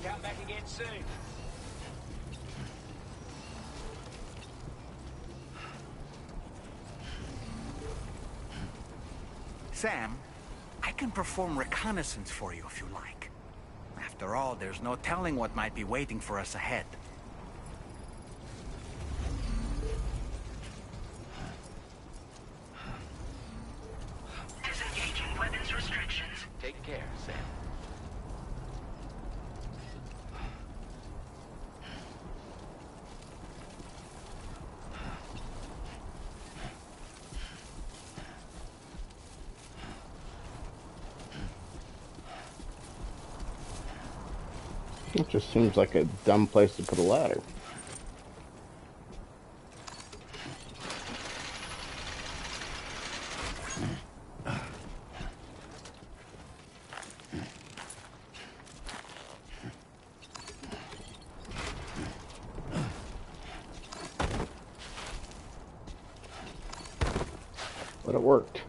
S14: Come back again soon.
S5: Sam, I can perform reconnaissance for you if you like. After all, there's no telling what might be waiting for us ahead.
S7: Disengaging weapons restrictions.
S14: Take care, Sam.
S1: It just seems like a dumb place to put a ladder. But it worked.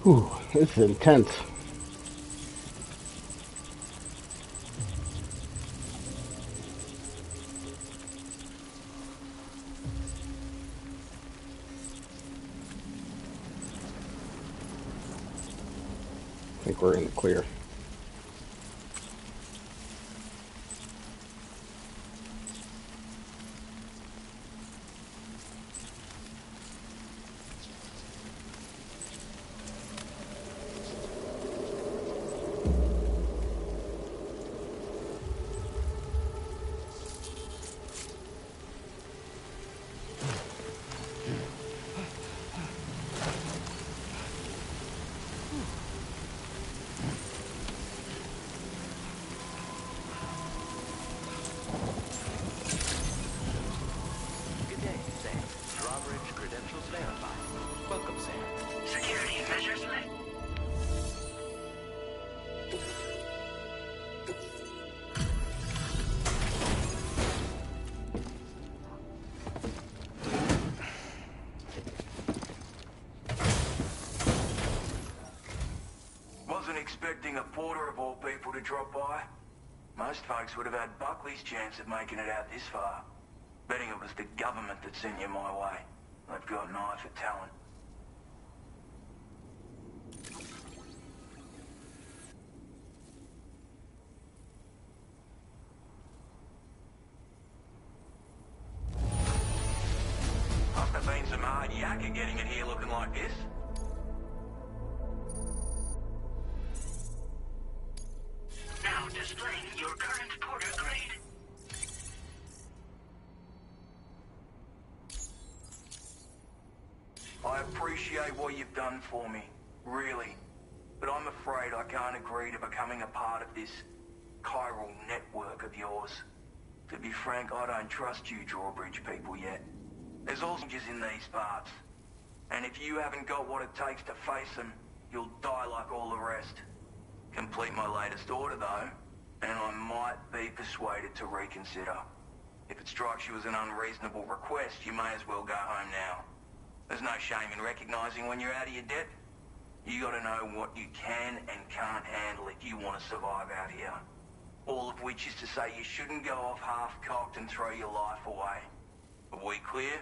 S1: Whew, this is intense. I think we're in the clear.
S15: Good day, Sam. Drawbridge credentials verified. Welcome, Sam.
S7: Security measures lifted.
S16: Wasn't expecting a porter of all people to drop by. Most folks would have had Buckley's chance of making it out this far. Betting it was the government that sent you my way. They've got an eye for talent. Must have been some hard yakka getting it here looking like this.
S7: Now displaying your current porter grade.
S16: I appreciate what you've done for me, really. But I'm afraid I can't agree to becoming a part of this chiral network of yours. To be frank, I don't trust you drawbridge people yet. There's all changes in these parts. And if you haven't got what it takes to face them, you'll die like all the rest. Complete my latest order though, and I might be persuaded to reconsider. If it strikes you as an unreasonable request, you may as well go home now. There's no shame in recognizing when you're out of your depth. You gotta know what you can and can't handle if you want to survive out here. All of which is to say you shouldn't go off half-cocked and throw your life away. Are we clear?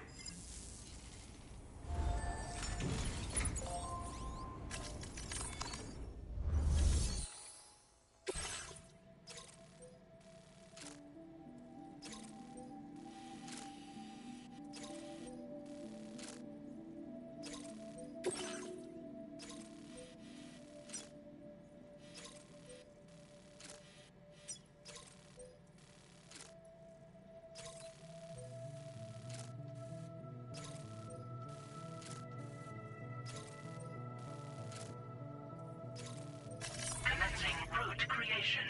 S7: Commencing route creation.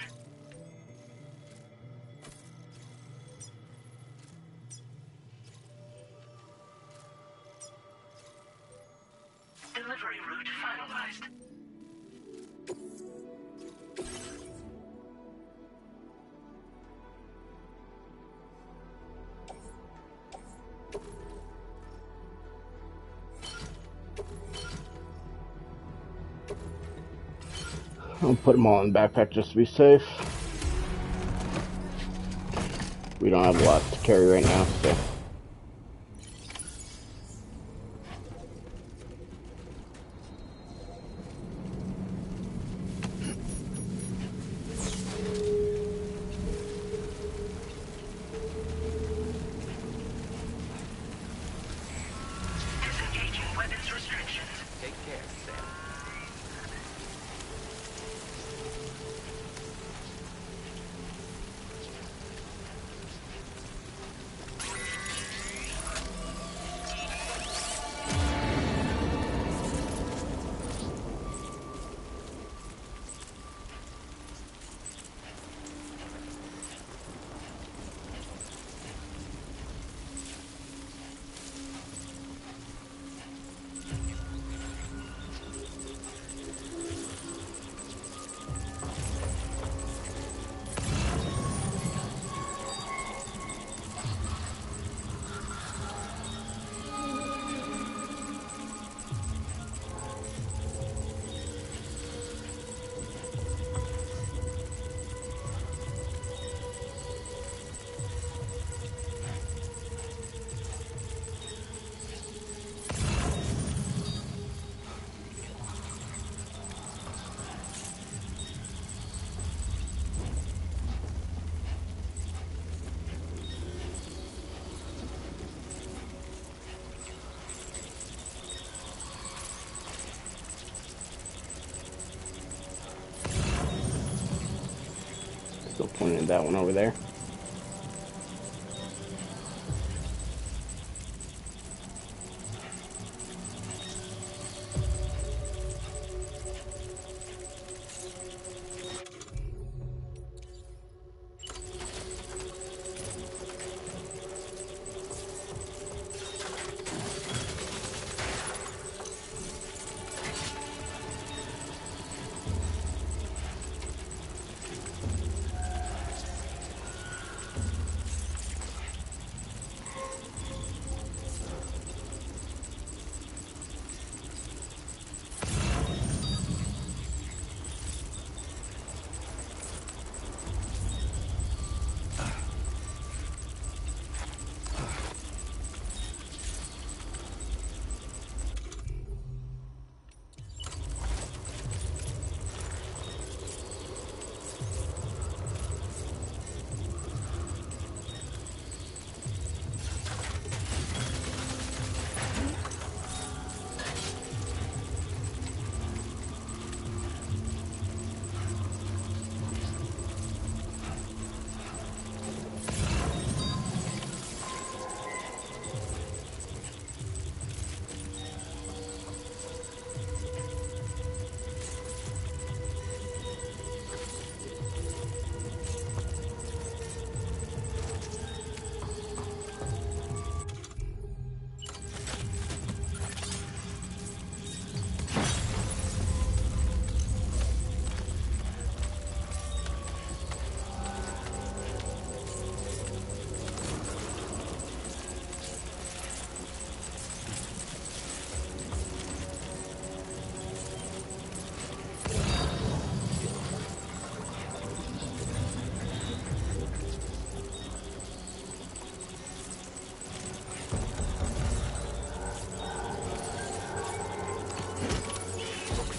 S7: Delivery route finalized.
S1: I'll put them all in the backpack just to be safe. We don't have a lot to carry right now, so.
S7: Disengaging weapons restrictions.
S15: Take care, Sam.
S1: Pointing at that one over there.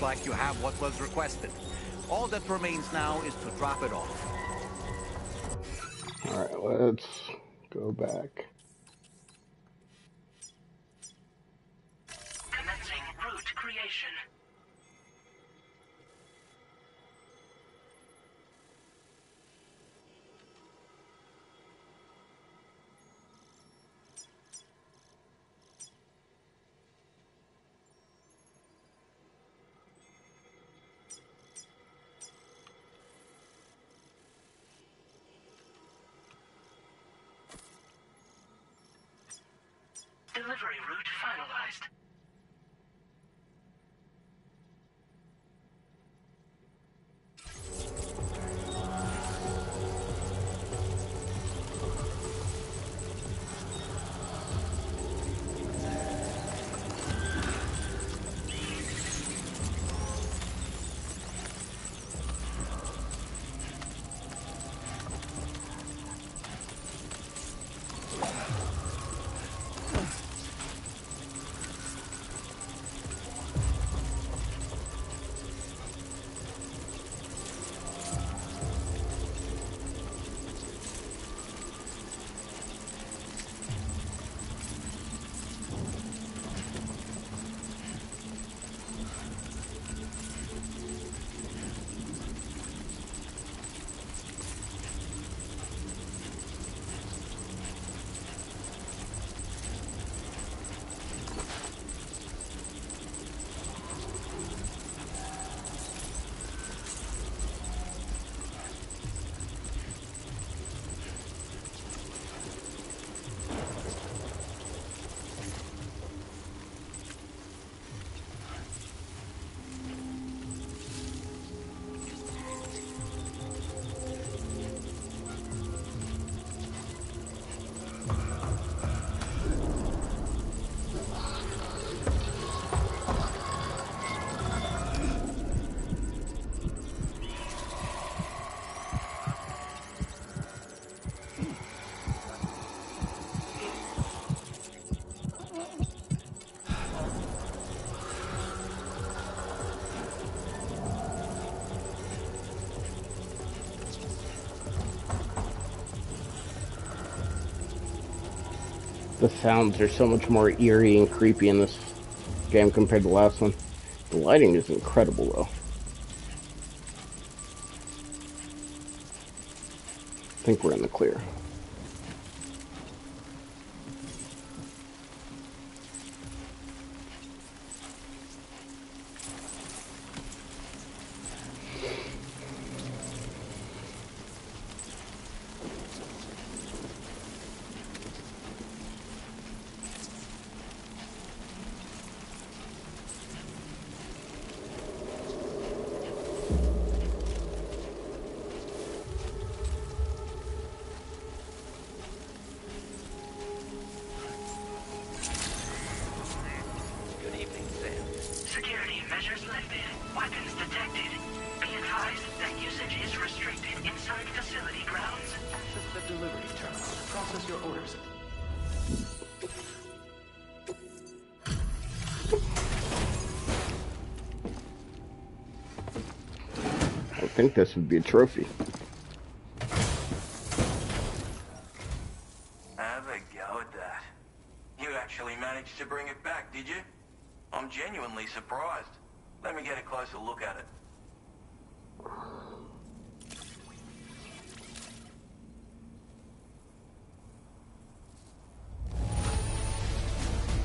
S17: Looks like you have what was requested. All that remains now is to drop it off.
S1: Alright, let's go back.
S7: Commencing route creation. Delivery route finalized.
S1: The sounds are so much more eerie and creepy in this game compared to the last one. The lighting is incredible, though. think we're in the clear.
S15: Good evening, Sam.
S7: Security measures lifted. Weapons detected. Be advised that usage is restricted inside facility grounds.
S15: Access the delivery terminal to process your orders.
S1: I think this would be a trophy.
S16: Have a go at that. You actually managed to bring it back, did you? I'm genuinely surprised. Let me get a closer look at it.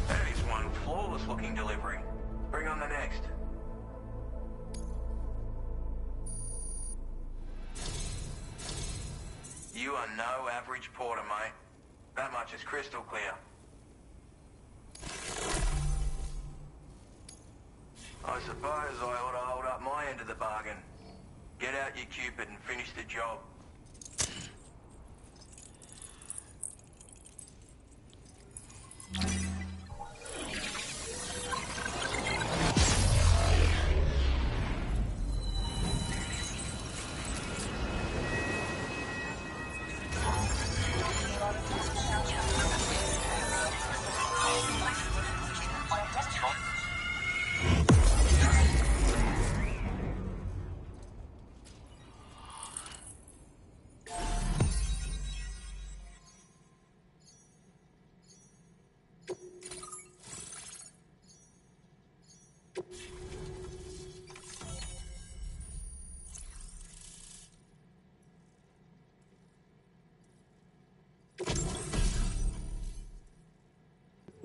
S16: That is one flawless looking delivery. Bring on the next. You are no average porter, mate. That much is crystal clear. I suppose I ought to hold up my end of the bargain. Get out your Cupid and finish the job.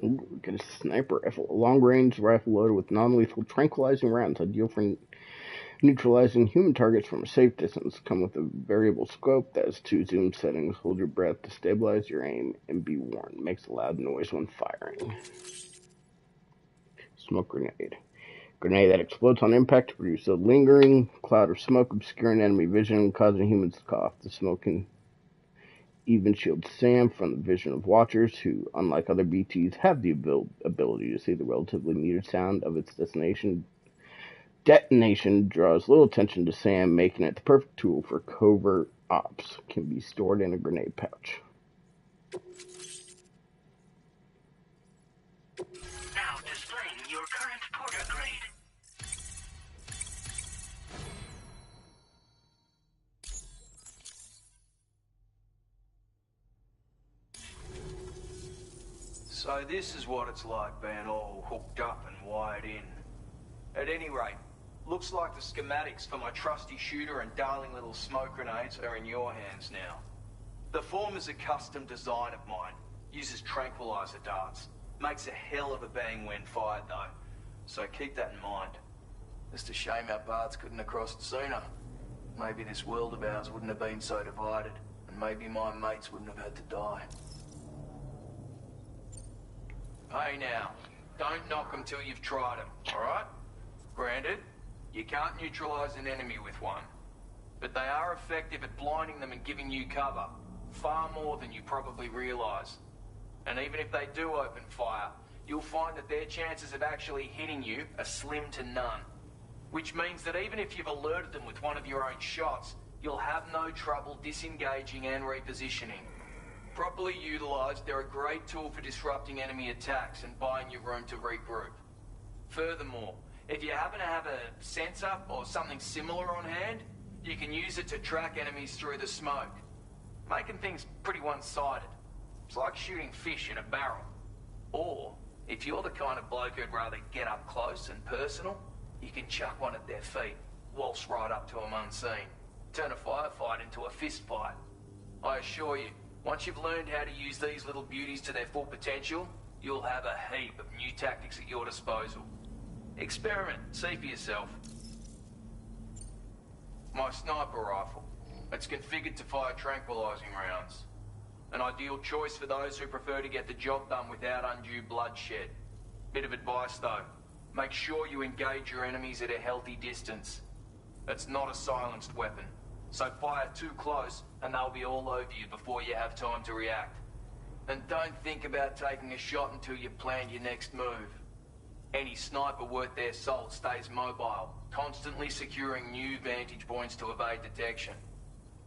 S1: Ooh, we get a sniper rifle, a long-range rifle loaded with non-lethal tranquilizing rounds, ideal for neutralizing human targets from a safe distance. Come with a variable scope that has 2 zoom settings. Hold your breath to stabilize your aim, and be warned, makes a loud noise when firing. Smoke grenade. Grenade that explodes on impact to produce a lingering cloud of smoke, obscuring enemy vision, causing humans to cough. The smoke can even shield Sam from the vision of watchers who, unlike other BTs, have the ability to see the relatively muted sound of its destination. Detonation draws little attention to Sam, making it the perfect tool for covert ops. Can be stored in a grenade pouch.
S7: Now displaying your current porter grade.
S5: So this is what it's like being all hooked up and wired in. At any rate, looks like the schematics for my trusty shooter and darling little smoke grenades are in your hands now. The form is a custom design of mine. Uses tranquilizer darts. Makes a hell of a bang when fired though. So keep that in mind. Just a shame our paths couldn't have crossed sooner. Maybe this world of ours wouldn't have been so divided. And maybe my mates wouldn't have had to die. Hey now, don't knock them till you've tried them, alright? Granted, you can't neutralize an enemy with one. But they are effective at blinding them and giving you cover. Far more than you probably realize. And even if they do open fire, you'll find that their chances of actually hitting you are slim to none. Which means that even if you've alerted them with one of your own shots, you'll have no trouble disengaging and repositioning. Properly utilized, they're a great tool for disrupting enemy attacks and buying you room to regroup. Furthermore, if you happen to have a sensor or something similar on hand, you can use it to track enemies through the smoke, making things pretty one-sided. It's like shooting fish in a barrel. Or, if you're the kind of bloke who'd rather get up close and personal, you can chuck one at their feet, waltz right up to them unseen, turn a firefight into a fist fight.
S15: I assure you, once you've learned how to use these little beauties to their full potential, you'll have a heap of new tactics at your disposal. Experiment, see for yourself. My sniper rifle. It's configured to fire tranquilizing rounds. An ideal choice for those who prefer to get the job done without undue bloodshed. Bit of advice though, make sure you engage your enemies at a healthy distance. It's not a silenced weapon, so fire too close and they'll be all over you before you have time to react. And don't think about taking a shot until you've planned your next move. Any sniper worth their salt stays mobile, constantly securing new vantage points to evade detection.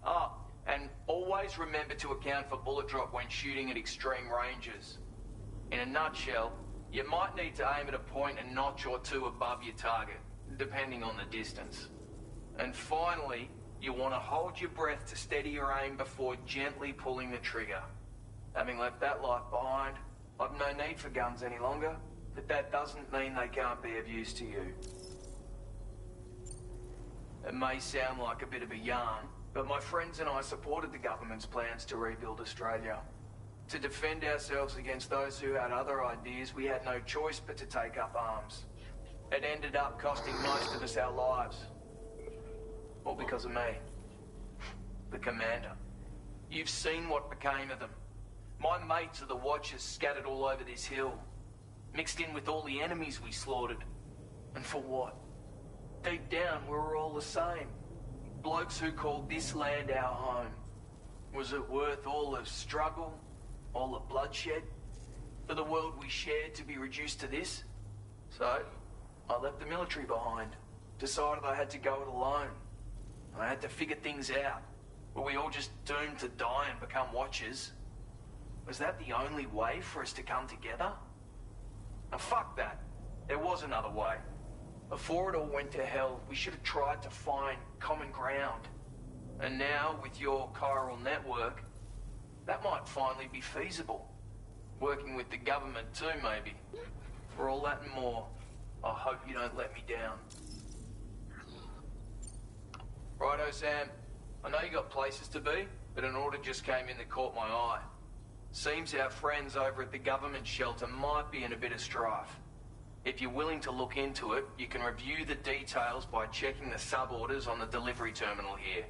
S15: Ah, and always remember to account for bullet drop when shooting at extreme ranges. In a nutshell, you might need to aim at a point a notch or two above your target, depending on the distance. And finally, you want to hold your breath to steady your aim before gently pulling the trigger. Having left that life behind, I've no need for guns any longer, but that doesn't mean they can't be of use to you. It may sound like a bit of a yarn, but my friends and I supported the government's plans to rebuild Australia. To defend ourselves against those who had other ideas, we had no choice but to take up arms. It ended up costing most of us our lives. All because of me. The commander. You've seen what became of them. My mates are the Watchers scattered all over this hill. Mixed in with all the enemies we slaughtered. And for what? Deep down, we were all the same. Blokes who called this land our home. Was it worth all the struggle? All the bloodshed? For the world we shared to be reduced to this? So, I left the military behind. Decided I had to go it alone. I had to figure things out. Were we all just doomed to die and become Watchers? Was that the only way for us to come together? Now fuck that. There was another way. Before it all went to hell, we should have tried to find common ground. And now, with your chiral network, that might finally be feasible. Working with the government too, maybe. For all that and more, I hope you don't let me down. Righto, Sam. I know you got places to be, but an order just came in that caught my eye. Seems our friends over at the government shelter might be in a bit of strife. If you're willing to look into it, you can review the details by checking the sub-orders on the delivery terminal here.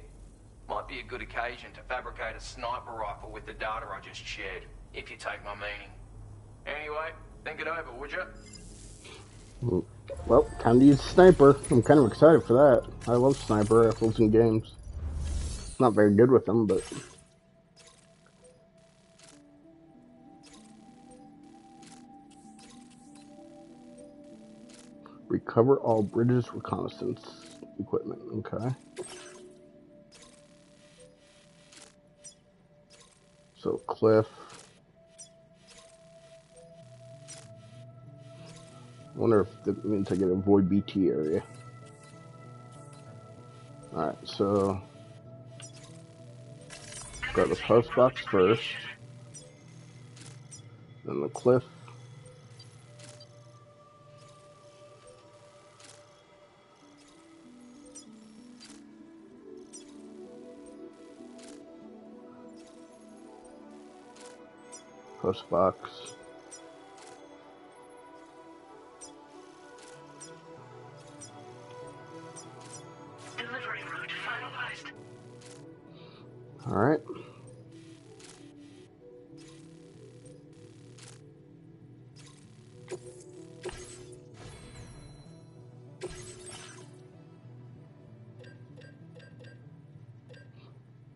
S15: Might be a good occasion to fabricate a sniper rifle with the data I just shared, if you take my meaning. Anyway, think it over, would you?
S1: Well, time to use sniper. I'm kind of excited for that. I love sniper rifles in games. Not very good with them, but... Recover all British reconnaissance equipment. Okay. So, cliff. I wonder if that means I get a void BT area. Alright, so... Go to the post box first. Then the cliff. Post box.
S7: Delivery route finalized.
S1: All right.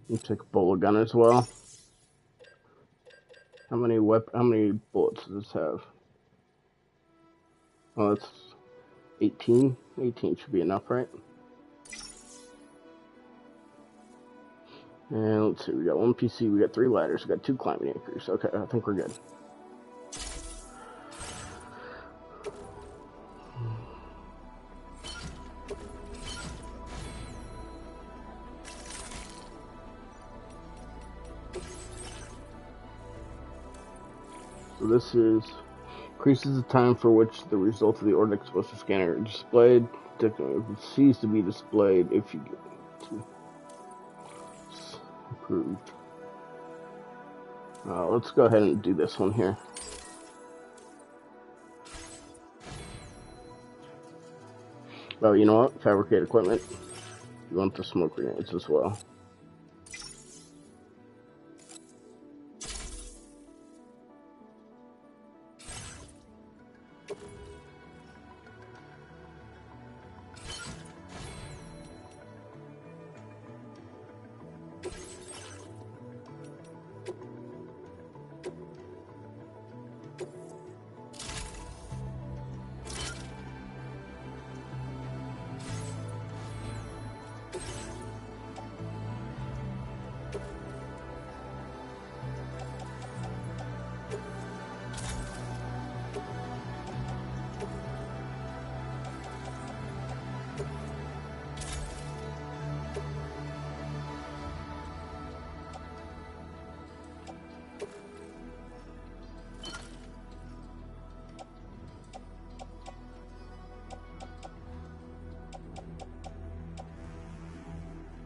S1: You take a bullet gun as well. How many bullets does this have? Oh, it's 18. 18 should be enough, right? And let's see, we got one PC, we got 3 ladders, we got 2 climbing anchors. Okay, I think we're good. So this is increases the time for which the results of the order exposure scanner are displayed. Cease to be displayed if you get to approved. Let's go ahead and do this one here. Oh, you know what? Fabricate equipment. You want the smoke grenades as well.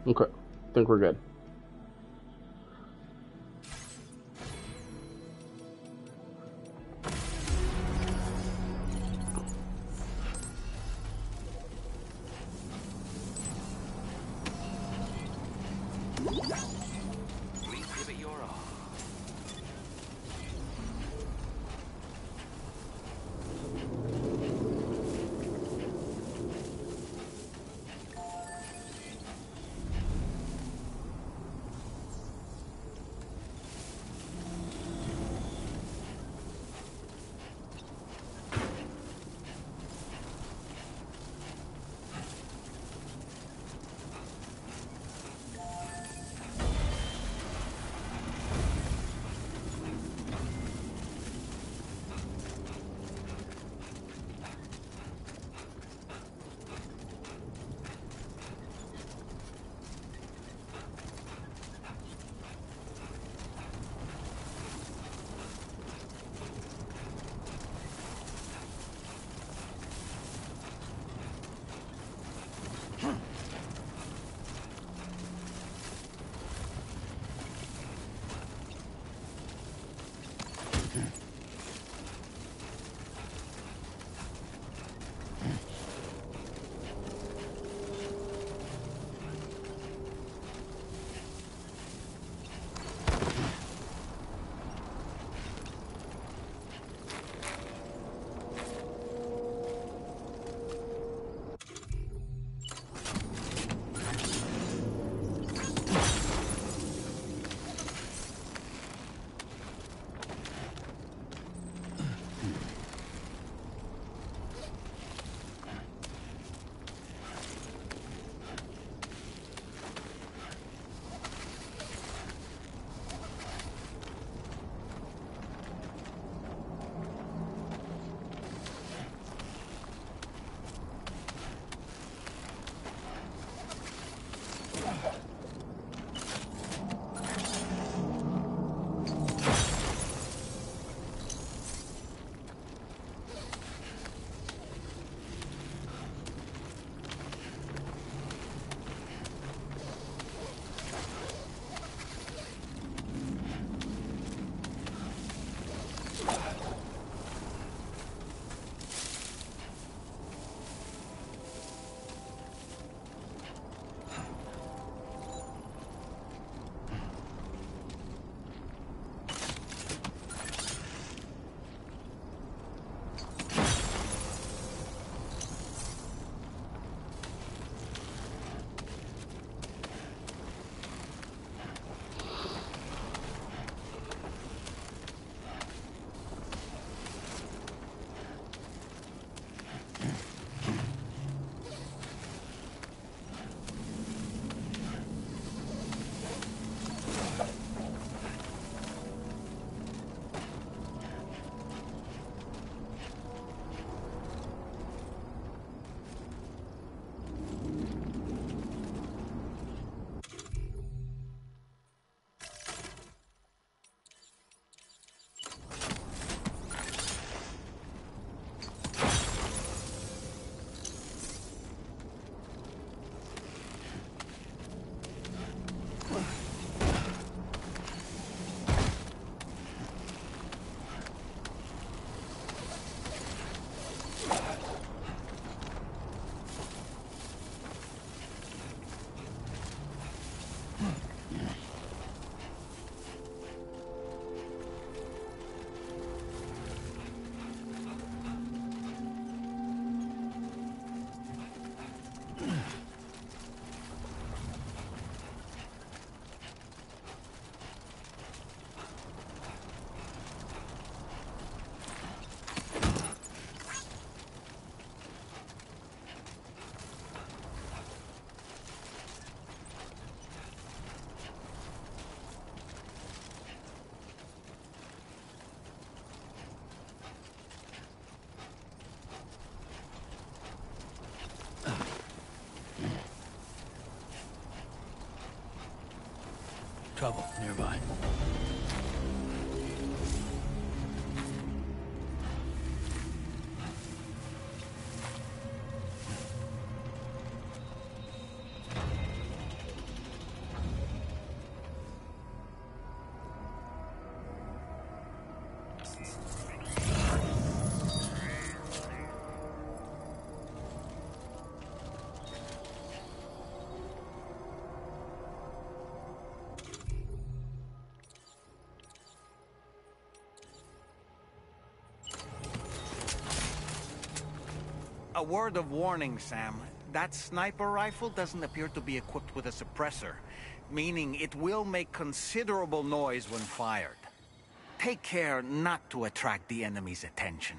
S1: Okay, I think we're good.
S17: Please give it your all.
S3: nearby.
S5: A word of warning, Sam. That sniper rifle doesn't appear to be equipped with a suppressor, meaning it will make considerable noise when fired. Take care not to attract the enemy's attention.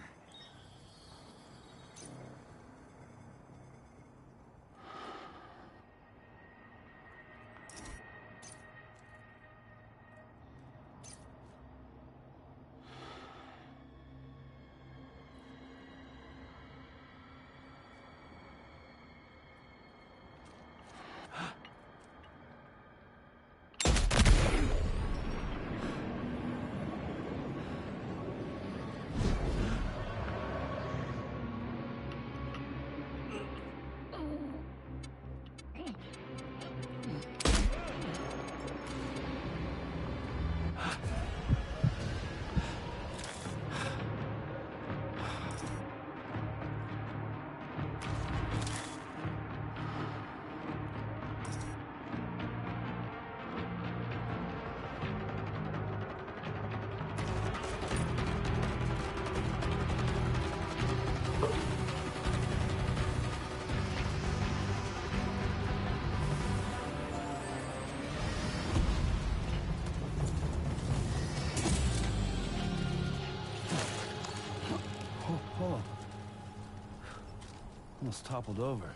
S3: Hold on. Almost toppled over.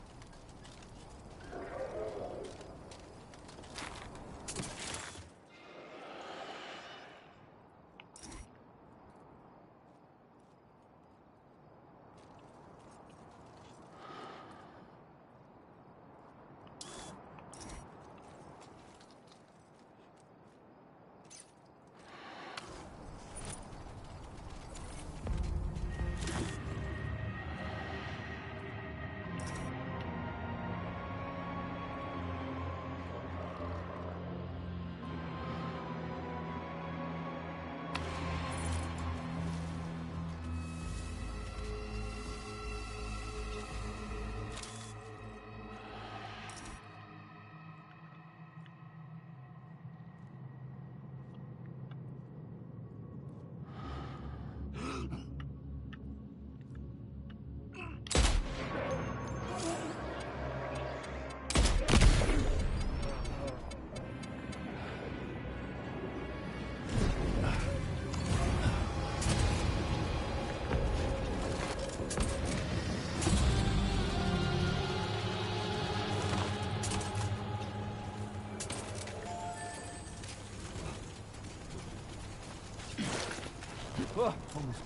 S3: Oh, almost.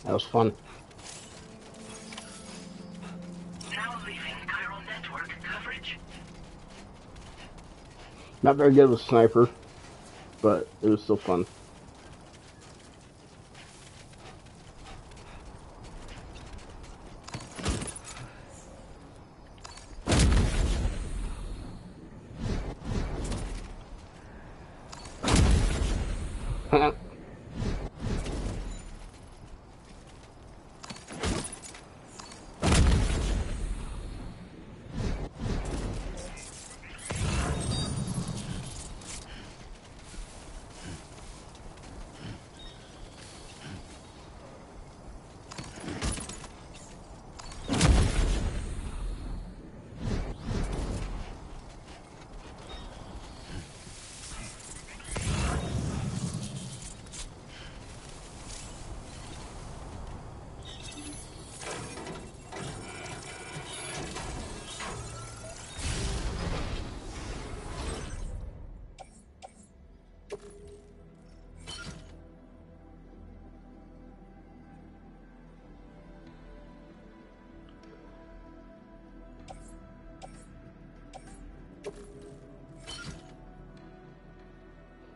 S1: That was fun.
S7: Now leaving chiral network coverage.
S1: Not very good with sniper, but it was still fun.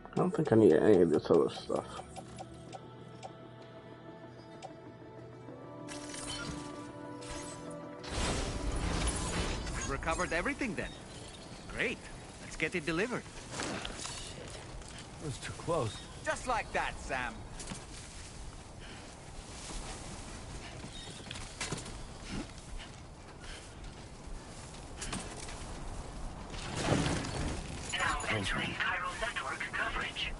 S1: I don't think I need any of this other stuff.
S17: We've recovered everything then. Great. Let's get it delivered.
S3: That was too close.
S17: Just like that, Sam.
S7: Now entering chiral network coverage.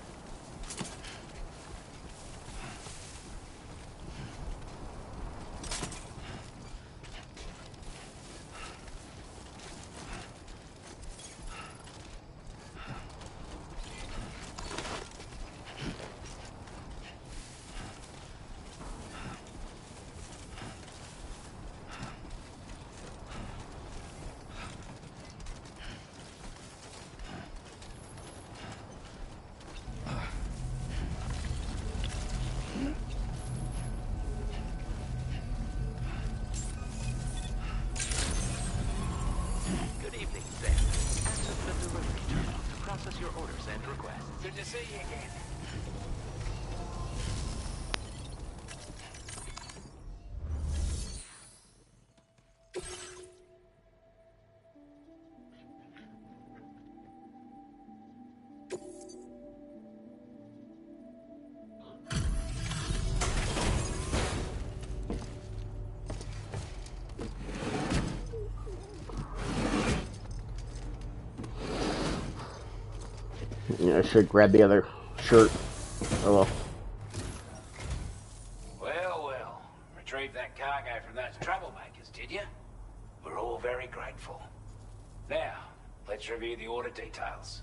S17: Good evening, Sam. Access the delivery terminal to process your orders and requests.
S14: Good to see you again.
S1: Yeah, I should grab the other shirt. Oh well.
S14: Well, well. Retrieved that cargo from those troublemakers, did you? We're all very grateful. Now, let's review the order details.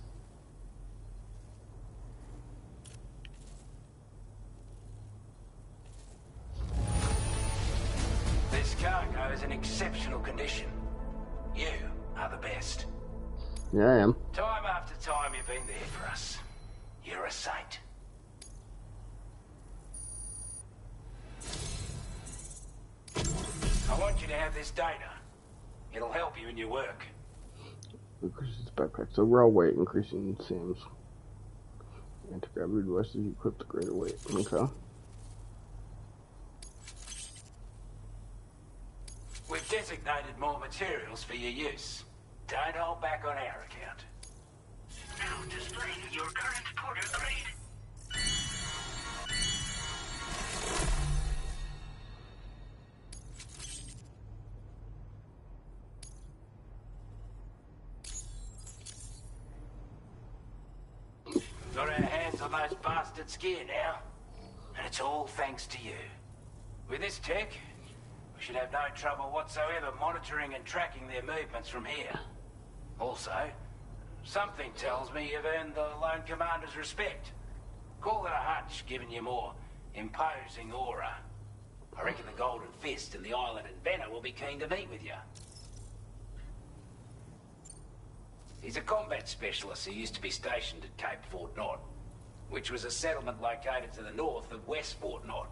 S14: This cargo is in exceptional condition. You are the best.
S1: Yeah, I am.
S14: Time after time you've been there for us. You're a saint. I want you to have this data. It'll help you in your work.
S1: Increases backpack. So raw weight, increasing Sam's anti-gravity devices equipped to greater weight. Okay.
S14: We've designated more materials for your use. Don't hold back on our account.
S7: Now displaying your current porter grade.
S14: Got our hands on those bastards' gear now. And it's all thanks to you. With this tech, we should have no trouble whatsoever monitoring and tracking their movements from here. Also, something tells me you've earned the Lone Commander's respect. Call it a hunch, giving you more imposing aura. I reckon the Golden Fist and the Island Inventor will be keen to meet with you. He's a combat specialist who used to be stationed at Cape Fort Knot, which was a settlement located to the north of West Fort Knot.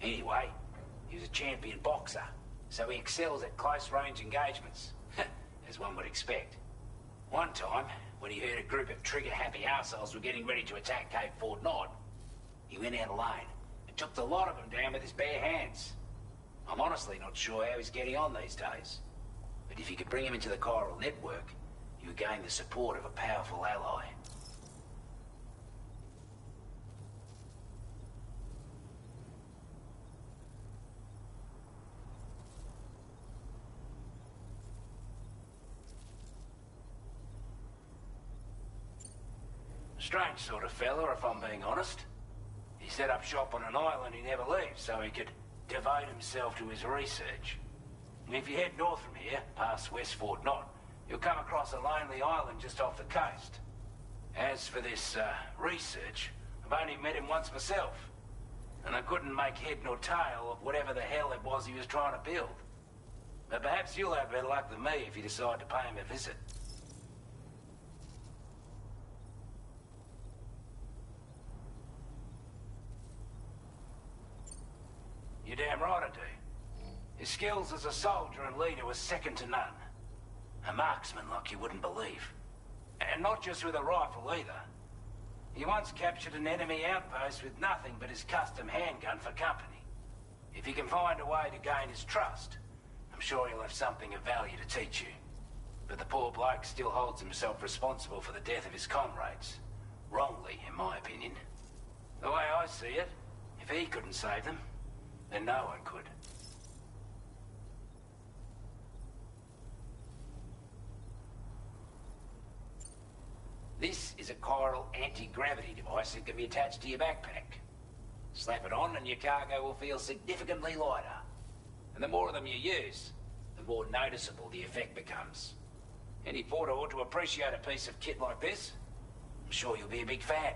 S14: Anyway, He was a champion boxer, so he excels at close-range engagements, as one would expect. One time, when he heard a group of trigger-happy arseholes were getting ready to attack Cape Fort Knob, he went out alone and took the lot of them down with his bare hands. I'm honestly not sure how he's getting on these days. But if you could bring him into the chiral network, you would gain the support of a powerful ally. Strange sort of fella, if I'm being honest. He set up shop on an island he never leaves, so he could devote himself to his research. And if you head north from here, past West Fort Knot, you'll come across a lonely island just off the coast. As for this, research, I've only met him once myself, and I couldn't make head nor tail of whatever the hell it was he was trying to build. But perhaps you'll have better luck than me if you decide to pay him a visit. You're damn right I do. His skills as a soldier and leader were second to none. A marksman like you wouldn't believe. And not just with a rifle either. He once captured an enemy outpost with nothing but his custom handgun for company. If you can find a way to gain his trust, I'm sure he'll have something of value to teach you. But the poor bloke still holds himself responsible for the death of his comrades. Wrongly, in my opinion. The way I see it, if he couldn't save them, then no one could. This is a chiral anti-gravity device that can be attached to your backpack. Slap it on and your cargo will feel significantly lighter. And the more of them you use, the more noticeable the effect becomes. Any porter ought to appreciate a piece of kit like this. I'm sure you'll be a big fan.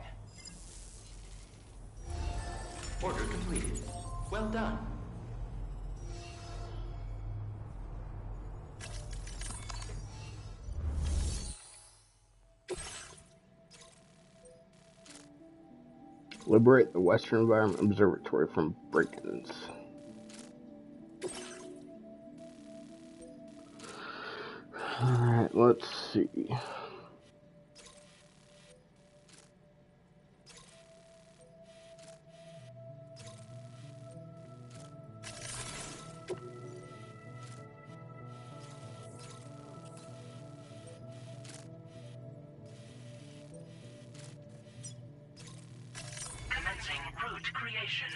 S6: Order completed. Well done.
S1: Liberate the Western Environment Observatory from break-ins. Alright, let's see.
S7: Commencing route creation.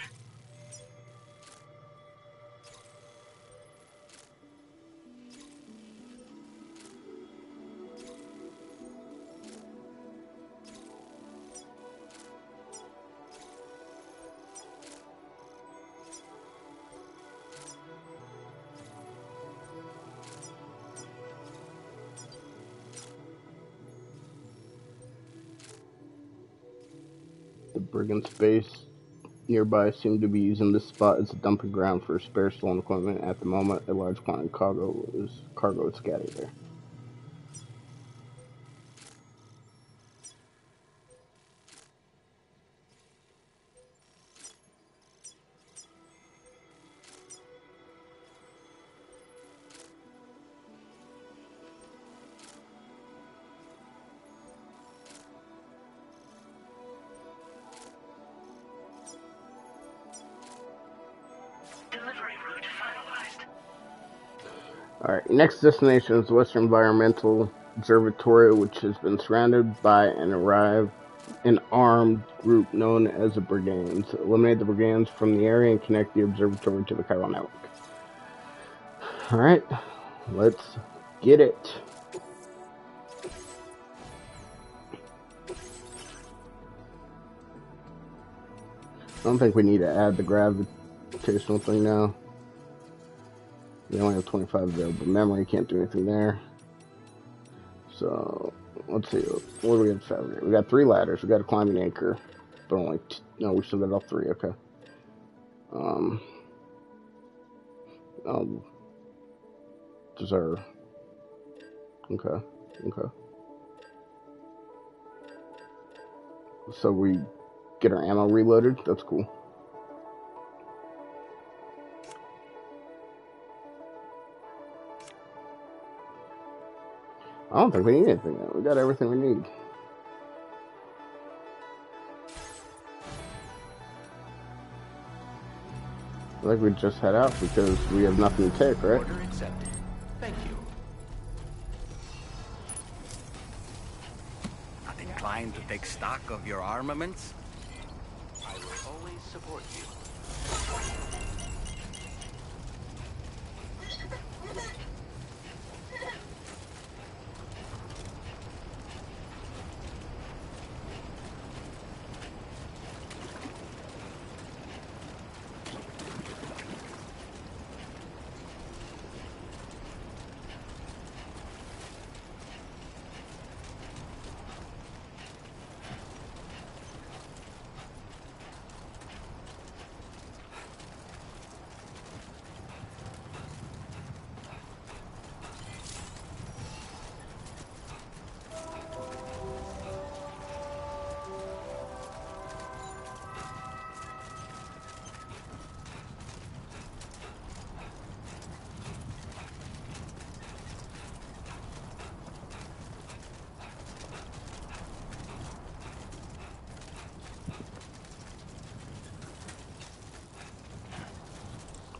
S1: The brigand base nearby seem to be using this spot as a dumping ground for spare stolen equipment. At the moment, a large quantity of cargo is scattered there.
S7: Delivery route finalized.
S1: Alright, next destination is the Western Environmental Observatory, which has been surrounded by an armed group known as the Brigands. Eliminate the Brigands from the area and connect the observatory to the chiral network. Alright, let's get it. I don't think we need to add the gravitational thing now. We only have 25 available memory, can't do anything there. So, let's see, what do we have to fabricate? We got 3 ladders, we got a climbing anchor, but only no, we still got all 3, okay. Deserve. Okay. So we get our ammo reloaded, that's cool. I don't think we need anything. We got everything we need. I think we just head out because we have nothing to take, right?
S17: Order accepted. Thank you. Not inclined to take stock of your armaments? I will always support you.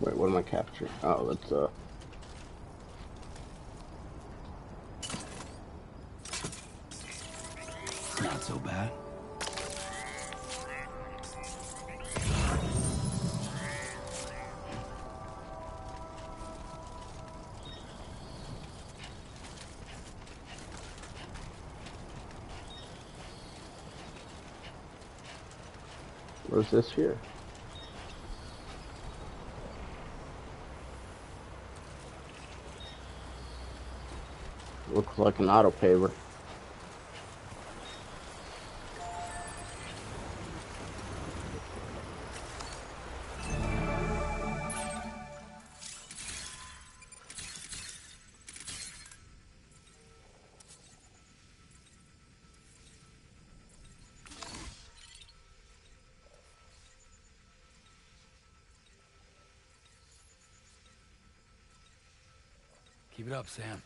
S1: Wait, what am I capturing? Oh, that's
S3: Not so bad.
S1: what is this here? Looks like an auto paver.
S3: Keep it up, Sam.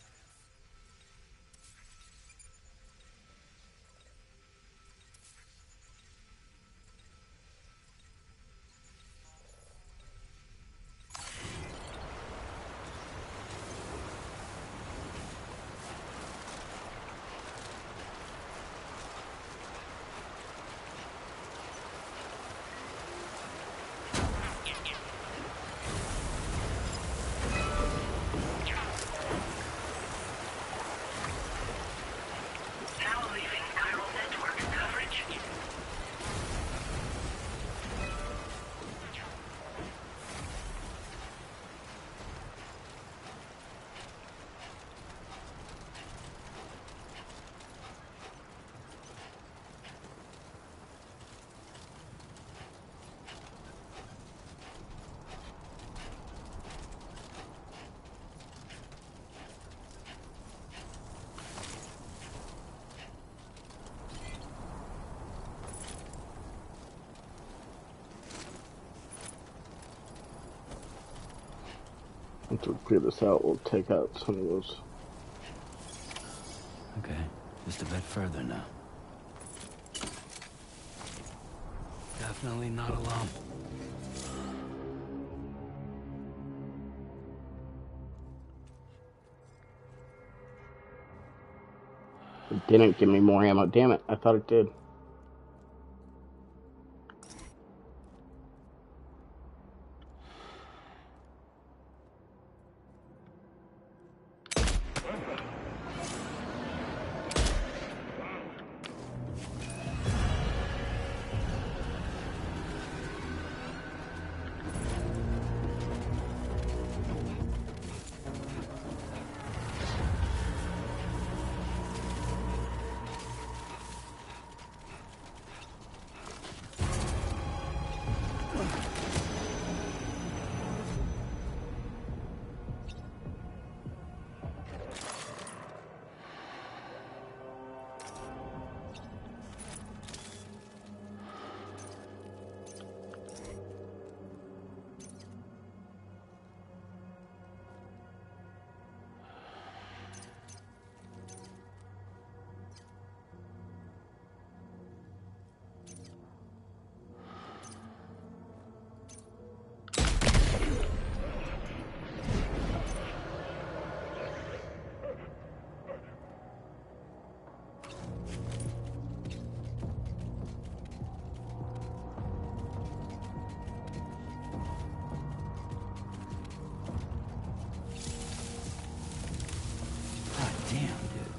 S7: Now leaving chiral network coverage.
S1: Once we clear this out, we'll take out some of those.
S3: Okay, just a bit further now. Definitely not alone.
S1: It didn't give me more ammo. Damn it, I thought it did.
S3: God damn, dude.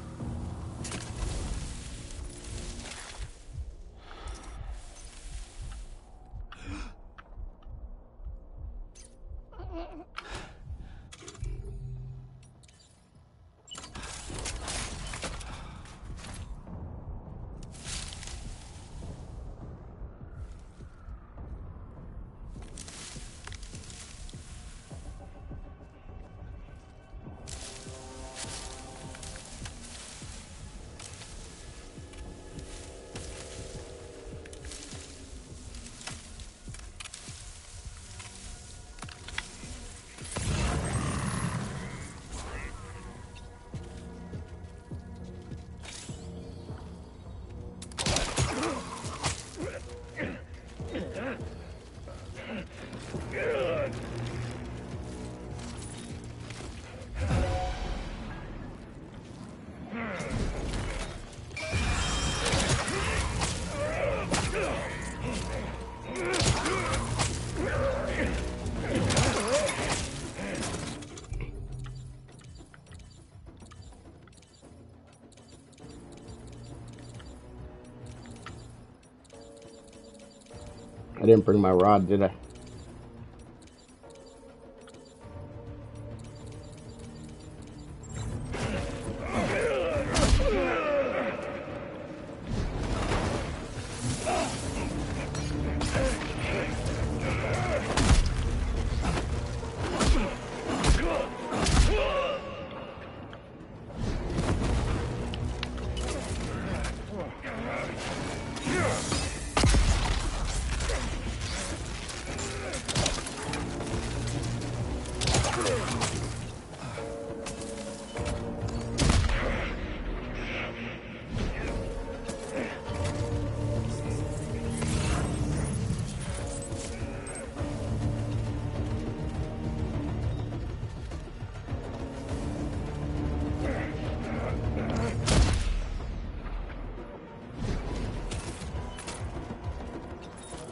S1: I didn't bring my rod, did I?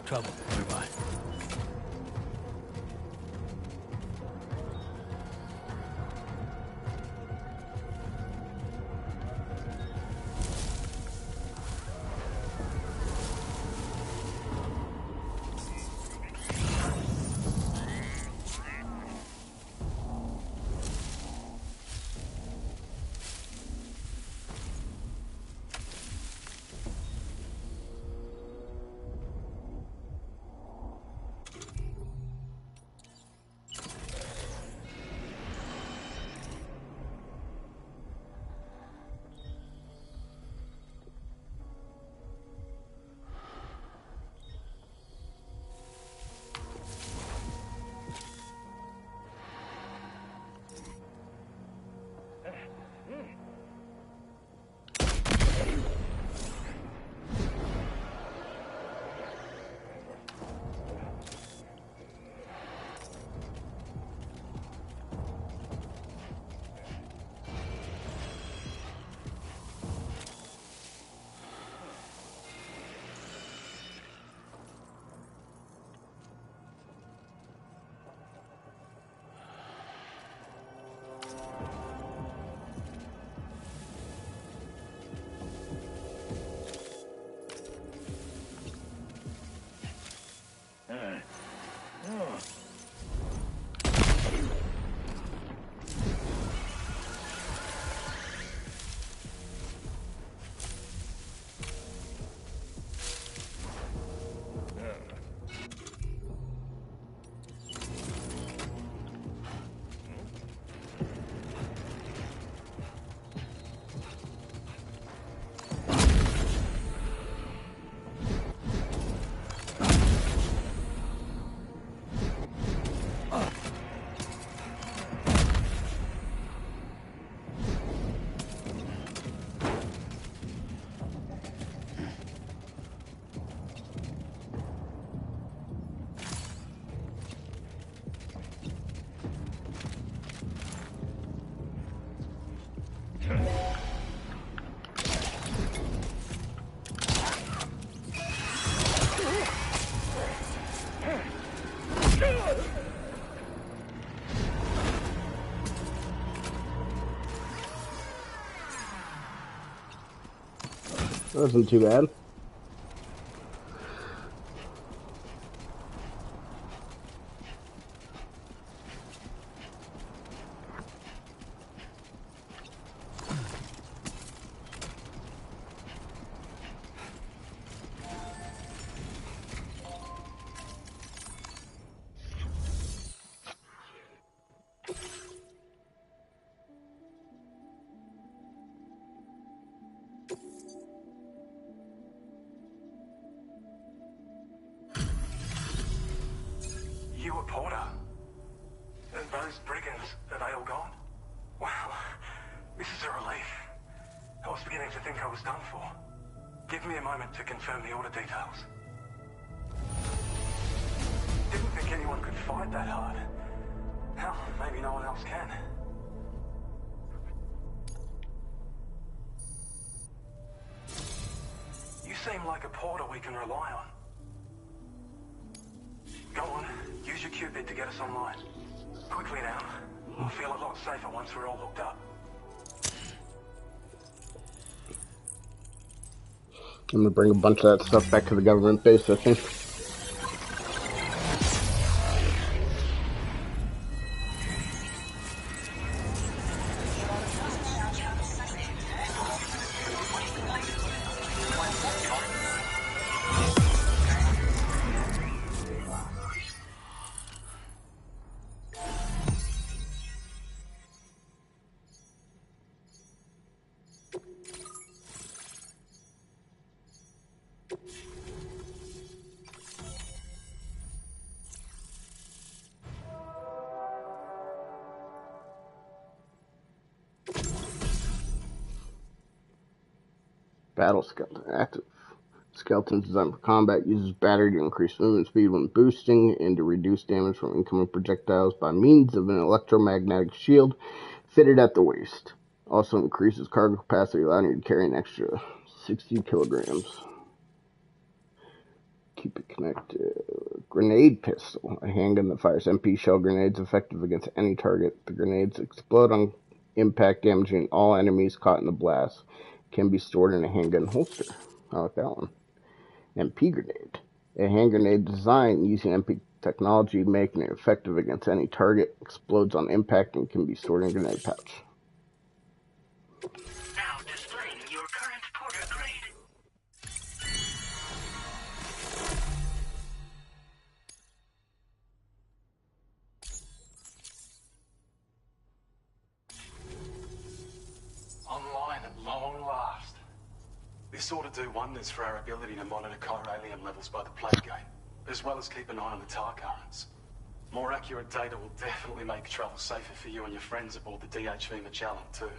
S4: Trouble nearby.
S1: Wasn't too bad.
S16: You a Porter? And those brigands, are they all gone? Wow, this is a relief. I was beginning to think I was done for. Give me a moment to confirm the order details. Didn't think anyone could fight that hard. Hell, maybe no one else can. You seem like a Porter we can rely on. Go on, use your Cupid to get us online. Quickly now. I'll feel a lot safer once we're all hooked up.
S1: I'm gonna bring a bunch of that stuff back to the government base, I think. Battle skeleton active. Skeleton designed for combat uses battery to increase movement speed when boosting and to reduce damage from incoming projectiles by means of an electromagnetic shield fitted at the waist. Also increases cargo capacity, allowing you to carry an extra 60 kilograms. Keep it connected. Grenade pistol. A handgun that fires MP shell grenades effective against any target. The grenades explode on impact, damaging all enemies caught in the blast. Can be stored in a handgun holster. I like that one. MP grenade. A hand grenade designed using MP technology, making it effective against any target, explodes on impact, and can be stored in a grenade pouch.
S7: Now displaying your current Porter grade.
S18: Online at long last. This ought to do wonders for our ability to monitor chiralium levels by the plague gate, as well as keep an eye on the tar currents. More accurate data will definitely make travel safer for you and your friends aboard the DHV Magellan, too.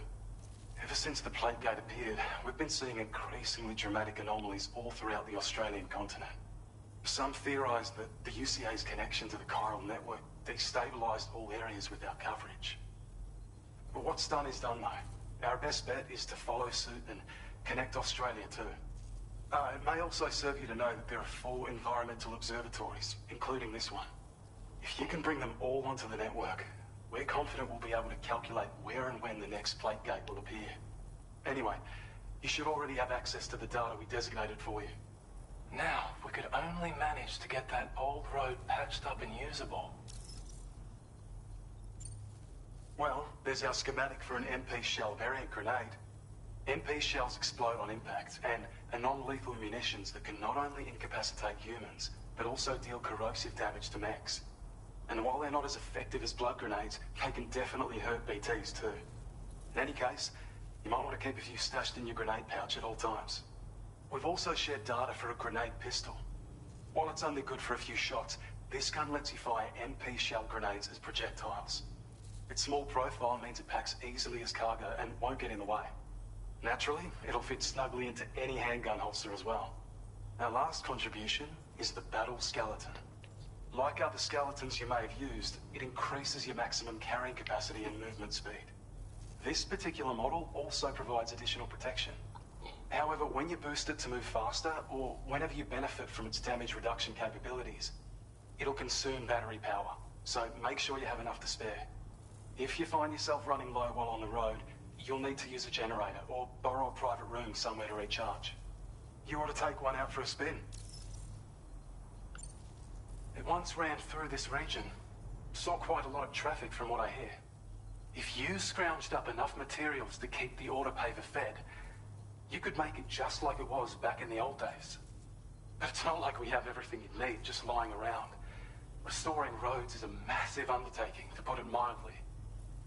S18: Ever since the plague gate appeared, we've been seeing increasingly dramatic anomalies all throughout the Australian continent. Some theorize that the UCA's connection to the chiral network destabilized all areas with our coverage. But what's done is done, though. Our best bet is to follow suit and connect Australia too. It may also serve you to know that there are 4 environmental observatories, including this one. If you can bring them all onto the network, we're confident we'll be able to calculate where and when the next plate gate will appear. Anyway, you should already have access to the data we designated for you.
S4: Now, if we could only manage to get that old road patched up and usable.
S18: Well, there's our schematic for an MP shell variant grenade. MP shells explode on impact and are non-lethal munitions that can not only incapacitate humans, but also deal corrosive damage to mechs. And while they're not as effective as blood grenades, they can definitely hurt BTs too. In any case, you might want to keep a few stashed in your grenade pouch at all times. We've also shared data for a grenade pistol. While it's only good for a few shots, this gun lets you fire MP shell grenades as projectiles. Its small profile means it packs easily as cargo and won't get in the way. Naturally, it'll fit snugly into any handgun holster as well. Our last contribution is the battle skeleton. Like other skeletons you may have used, it increases your maximum carrying capacity and movement speed. This particular model also provides additional protection. However, when you boost it to move faster, or whenever you benefit from its damage reduction capabilities, it'll consume battery power, so make sure you have enough to spare. If you find yourself running low while on the road, you'll need to use a generator or borrow a private room somewhere to recharge. You ought to take one out for a spin. It once ran through this region. Saw quite a lot of traffic from what I hear. If you scrounged up enough materials to keep the autopaver fed, you could make it just like it was back in the old days. But it's not like we have everything you need just lying around. Restoring roads is a massive undertaking, to put it mildly.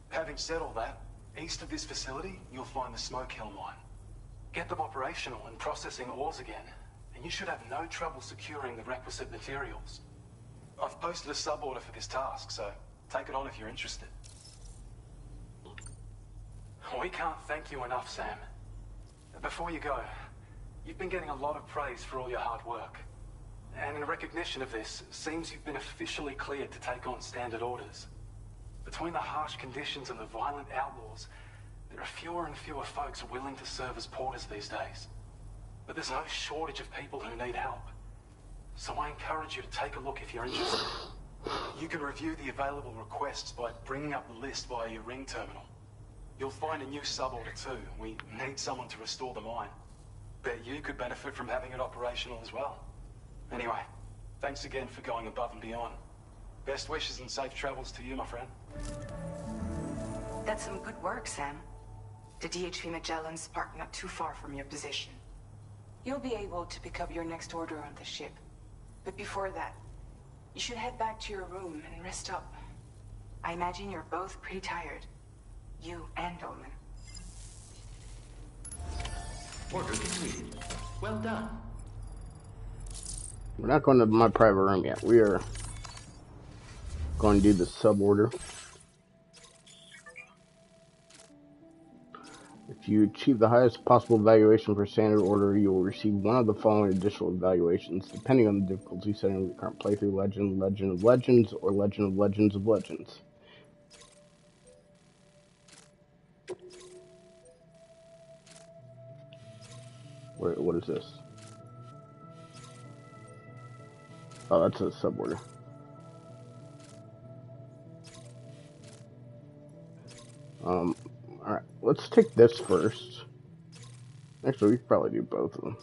S18: Having said all that, east of this facility, you'll find the Smoke Hill mine. Get them operational and processing ores again, and you should have no trouble securing the requisite materials. I've posted a sub-order for this task, so take it on if you're interested. We can't thank you enough, Sam. Before you go, you've been getting a lot of praise for all your hard work. And in recognition of this, it seems you've been officially cleared to take on standard orders. Between the harsh conditions and the violent outlaws, there are fewer and fewer folks willing to serve as porters these days. But there's no shortage of people who need help. So I encourage you to take a look if you're interested. You can review the available requests by bringing up the list via your ring terminal. You'll find a new sub-order too. We need someone to restore the mine. Bet you could benefit from having it operational as well. Anyway, thanks again for going above and beyond. Best wishes and safe travels to you, my friend.
S2: That's some good work, Sam. The DHV Magellan's parked not too far from your position. You'll be able to pick up your next order on the ship. But before that, you should head back to your room and rest up. I imagine you're both pretty tired. You and Dolman.
S6: Order completed. Well done.
S1: We're not going to my private room yet. We are going to do the sub-order. If you achieve the highest possible evaluation for standard order, you will receive one of the following additional evaluations, depending on the difficulty setting of the current playthrough: Legend, Legend of Legends, or Legend of Legends of Legends. What is this? Oh, that's a sub-order. Alright, let's take this first. Actually, we could probably do both of them.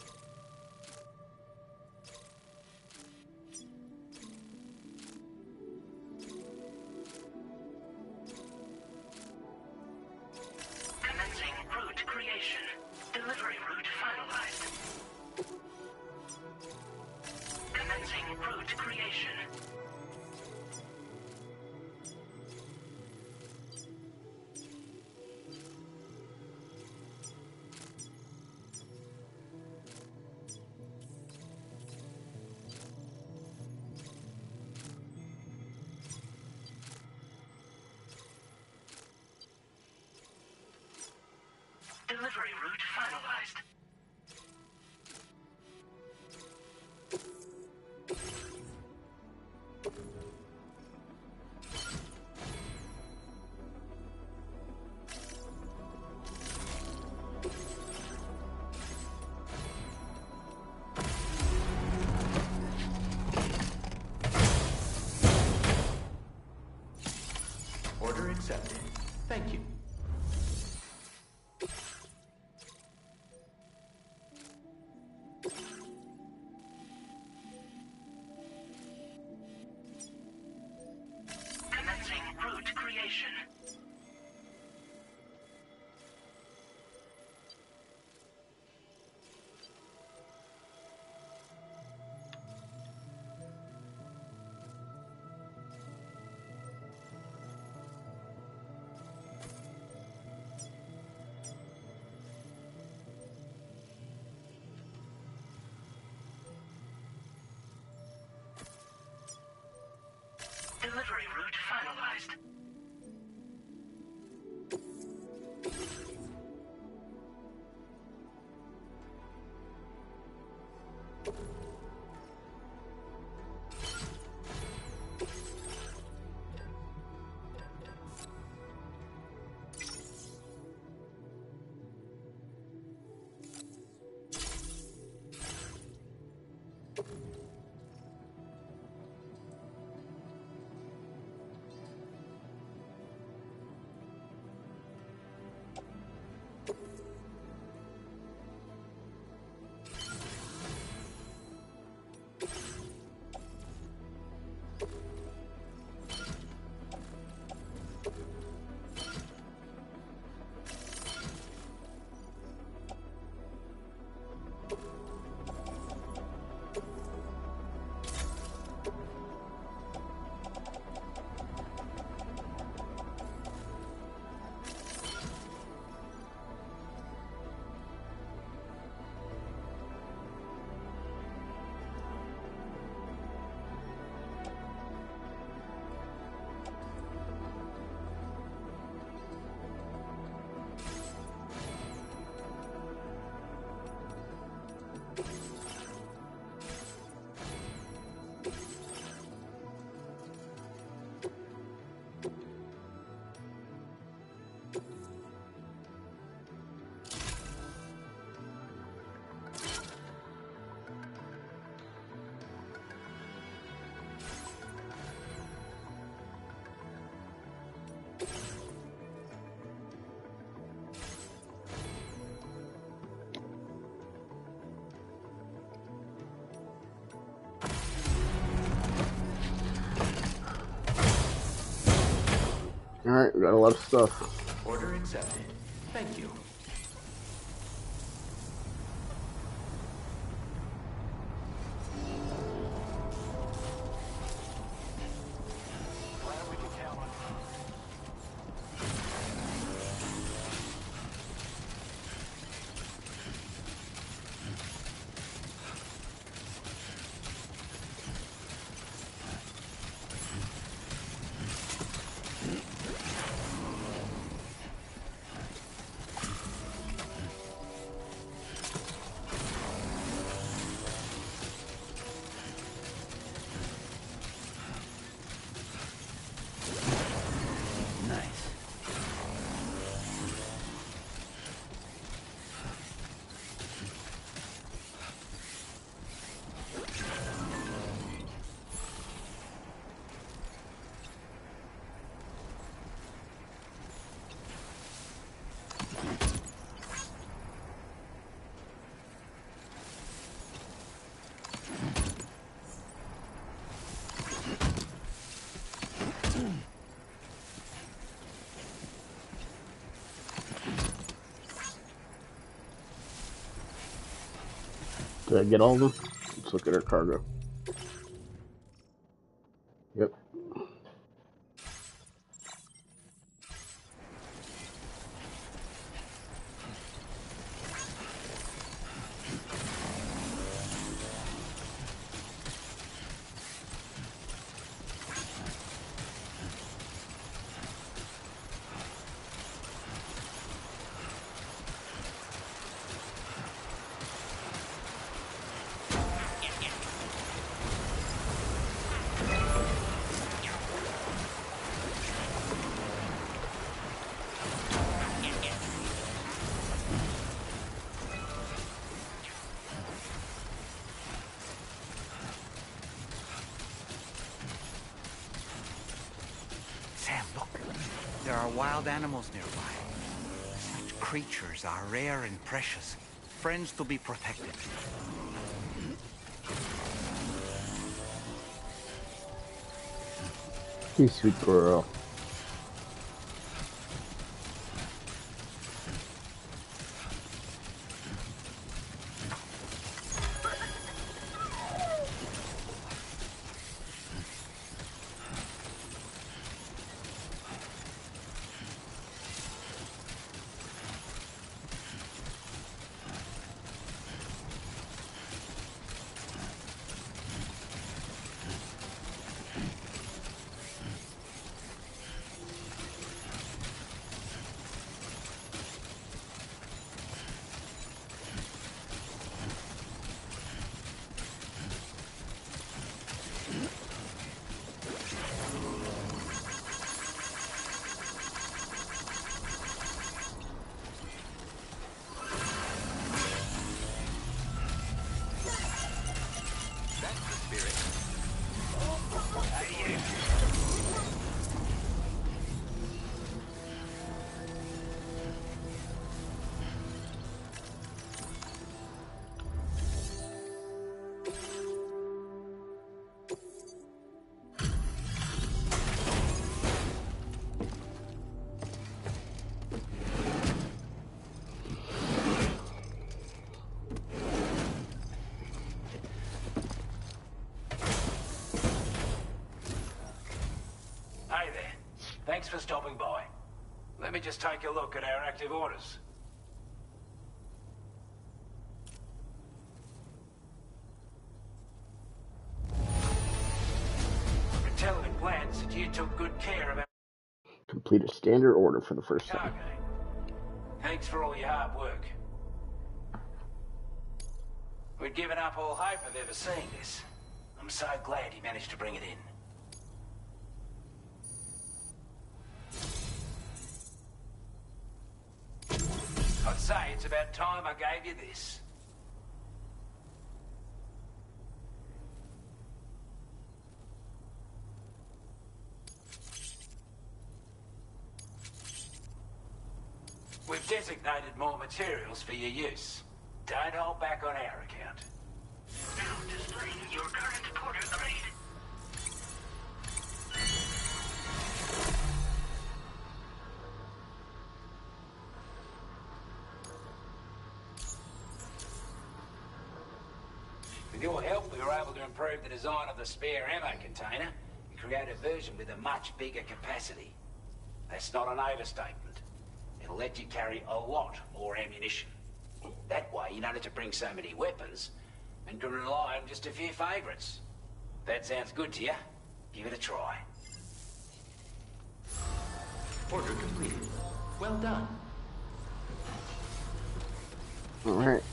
S7: Commencing route creation. Delivery route finalized. Commencing route creation. Delivery route finalized.
S6: Order accepted. Thank you.
S7: Commencing route creation. Delivery route finalized.
S1: Alright, got a lot of stuff.
S6: Order accepted. Thank you.
S1: Did I get all of them? Let's look at our cargo. Yep.
S17: Sam, look. There are wild animals nearby. Such creatures are rare and precious. Friends to be protected.
S1: You sweet girl.
S14: Hey there. Thanks for stopping by. Let me just take a look at our active orders. Intelligent plans that you took good care of our
S1: Complete a standard order for the first time.
S14: cargo. Thanks for all your hard work. We'd given up all hope of ever seeing this. I'm so glad you managed to bring it in. I'd say it's about time I gave you this. We've designated more materials for your use. Don't hold back on our account.
S7: Now displaying your current porter grade.
S14: With your help, we were able to improve the design of the spare ammo container and create a version with a much bigger capacity. That's not an overstatement. It'll let you carry a lot more ammunition. That way, you don't have to bring so many weapons and can rely on just a few favorites. That sounds good to you? Give it a try.
S6: Order completed. Well done.
S1: Alright.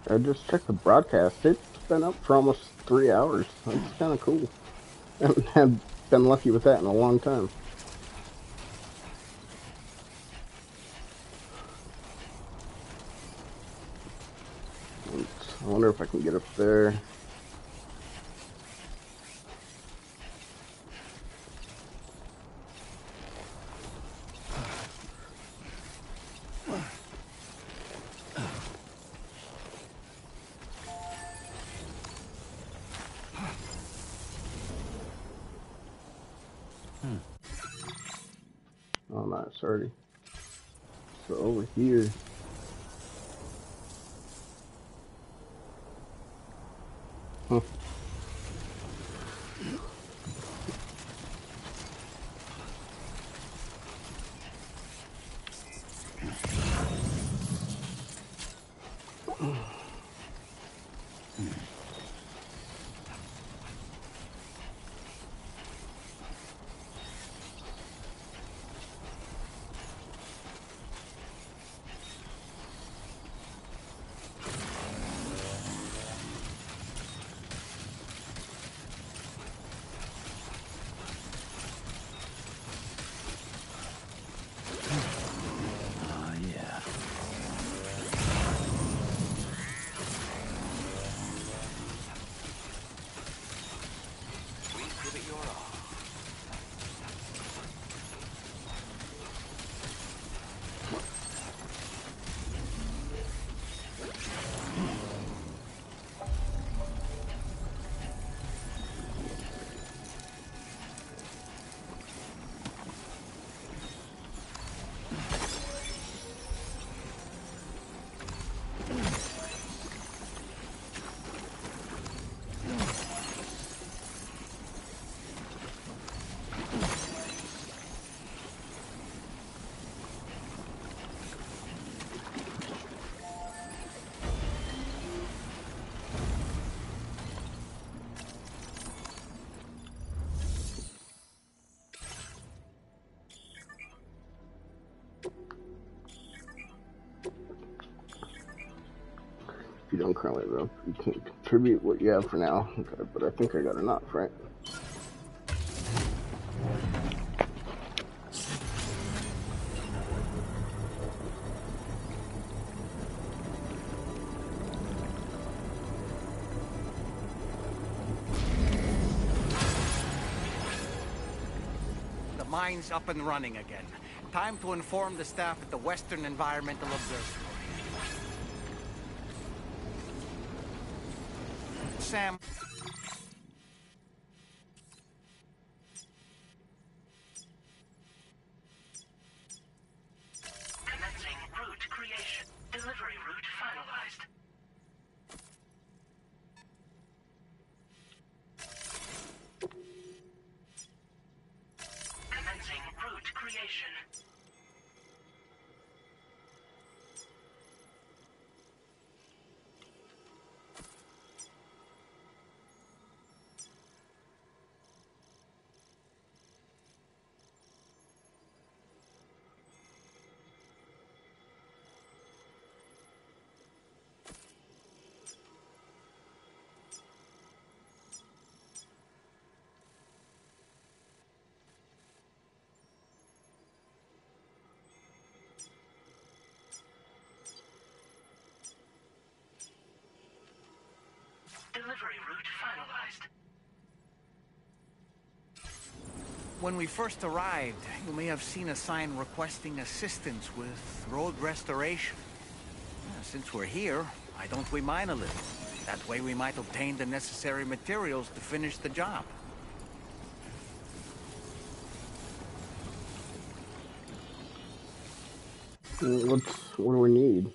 S1: I just checked the broadcast. It's been up for almost 3 hours. That's kind of cool. I haven't been lucky with that in a long time. I wonder if I can get up there. Oh, nice, already. So over here. Huh. If you don't currently have, you can contribute what you have for now. Okay, but I think I got enough, right?
S17: The mine's up and running again. Time to inform the staff at the Western Environmental Observatory. Sam.
S7: Commencing route creation. Delivery route finalized. Commencing route creation.
S17: When we first arrived, you may have seen a sign requesting assistance with road restoration. Since we're here, why don't we mine a little? That way we might obtain the necessary materials to finish the job.
S1: What do we need?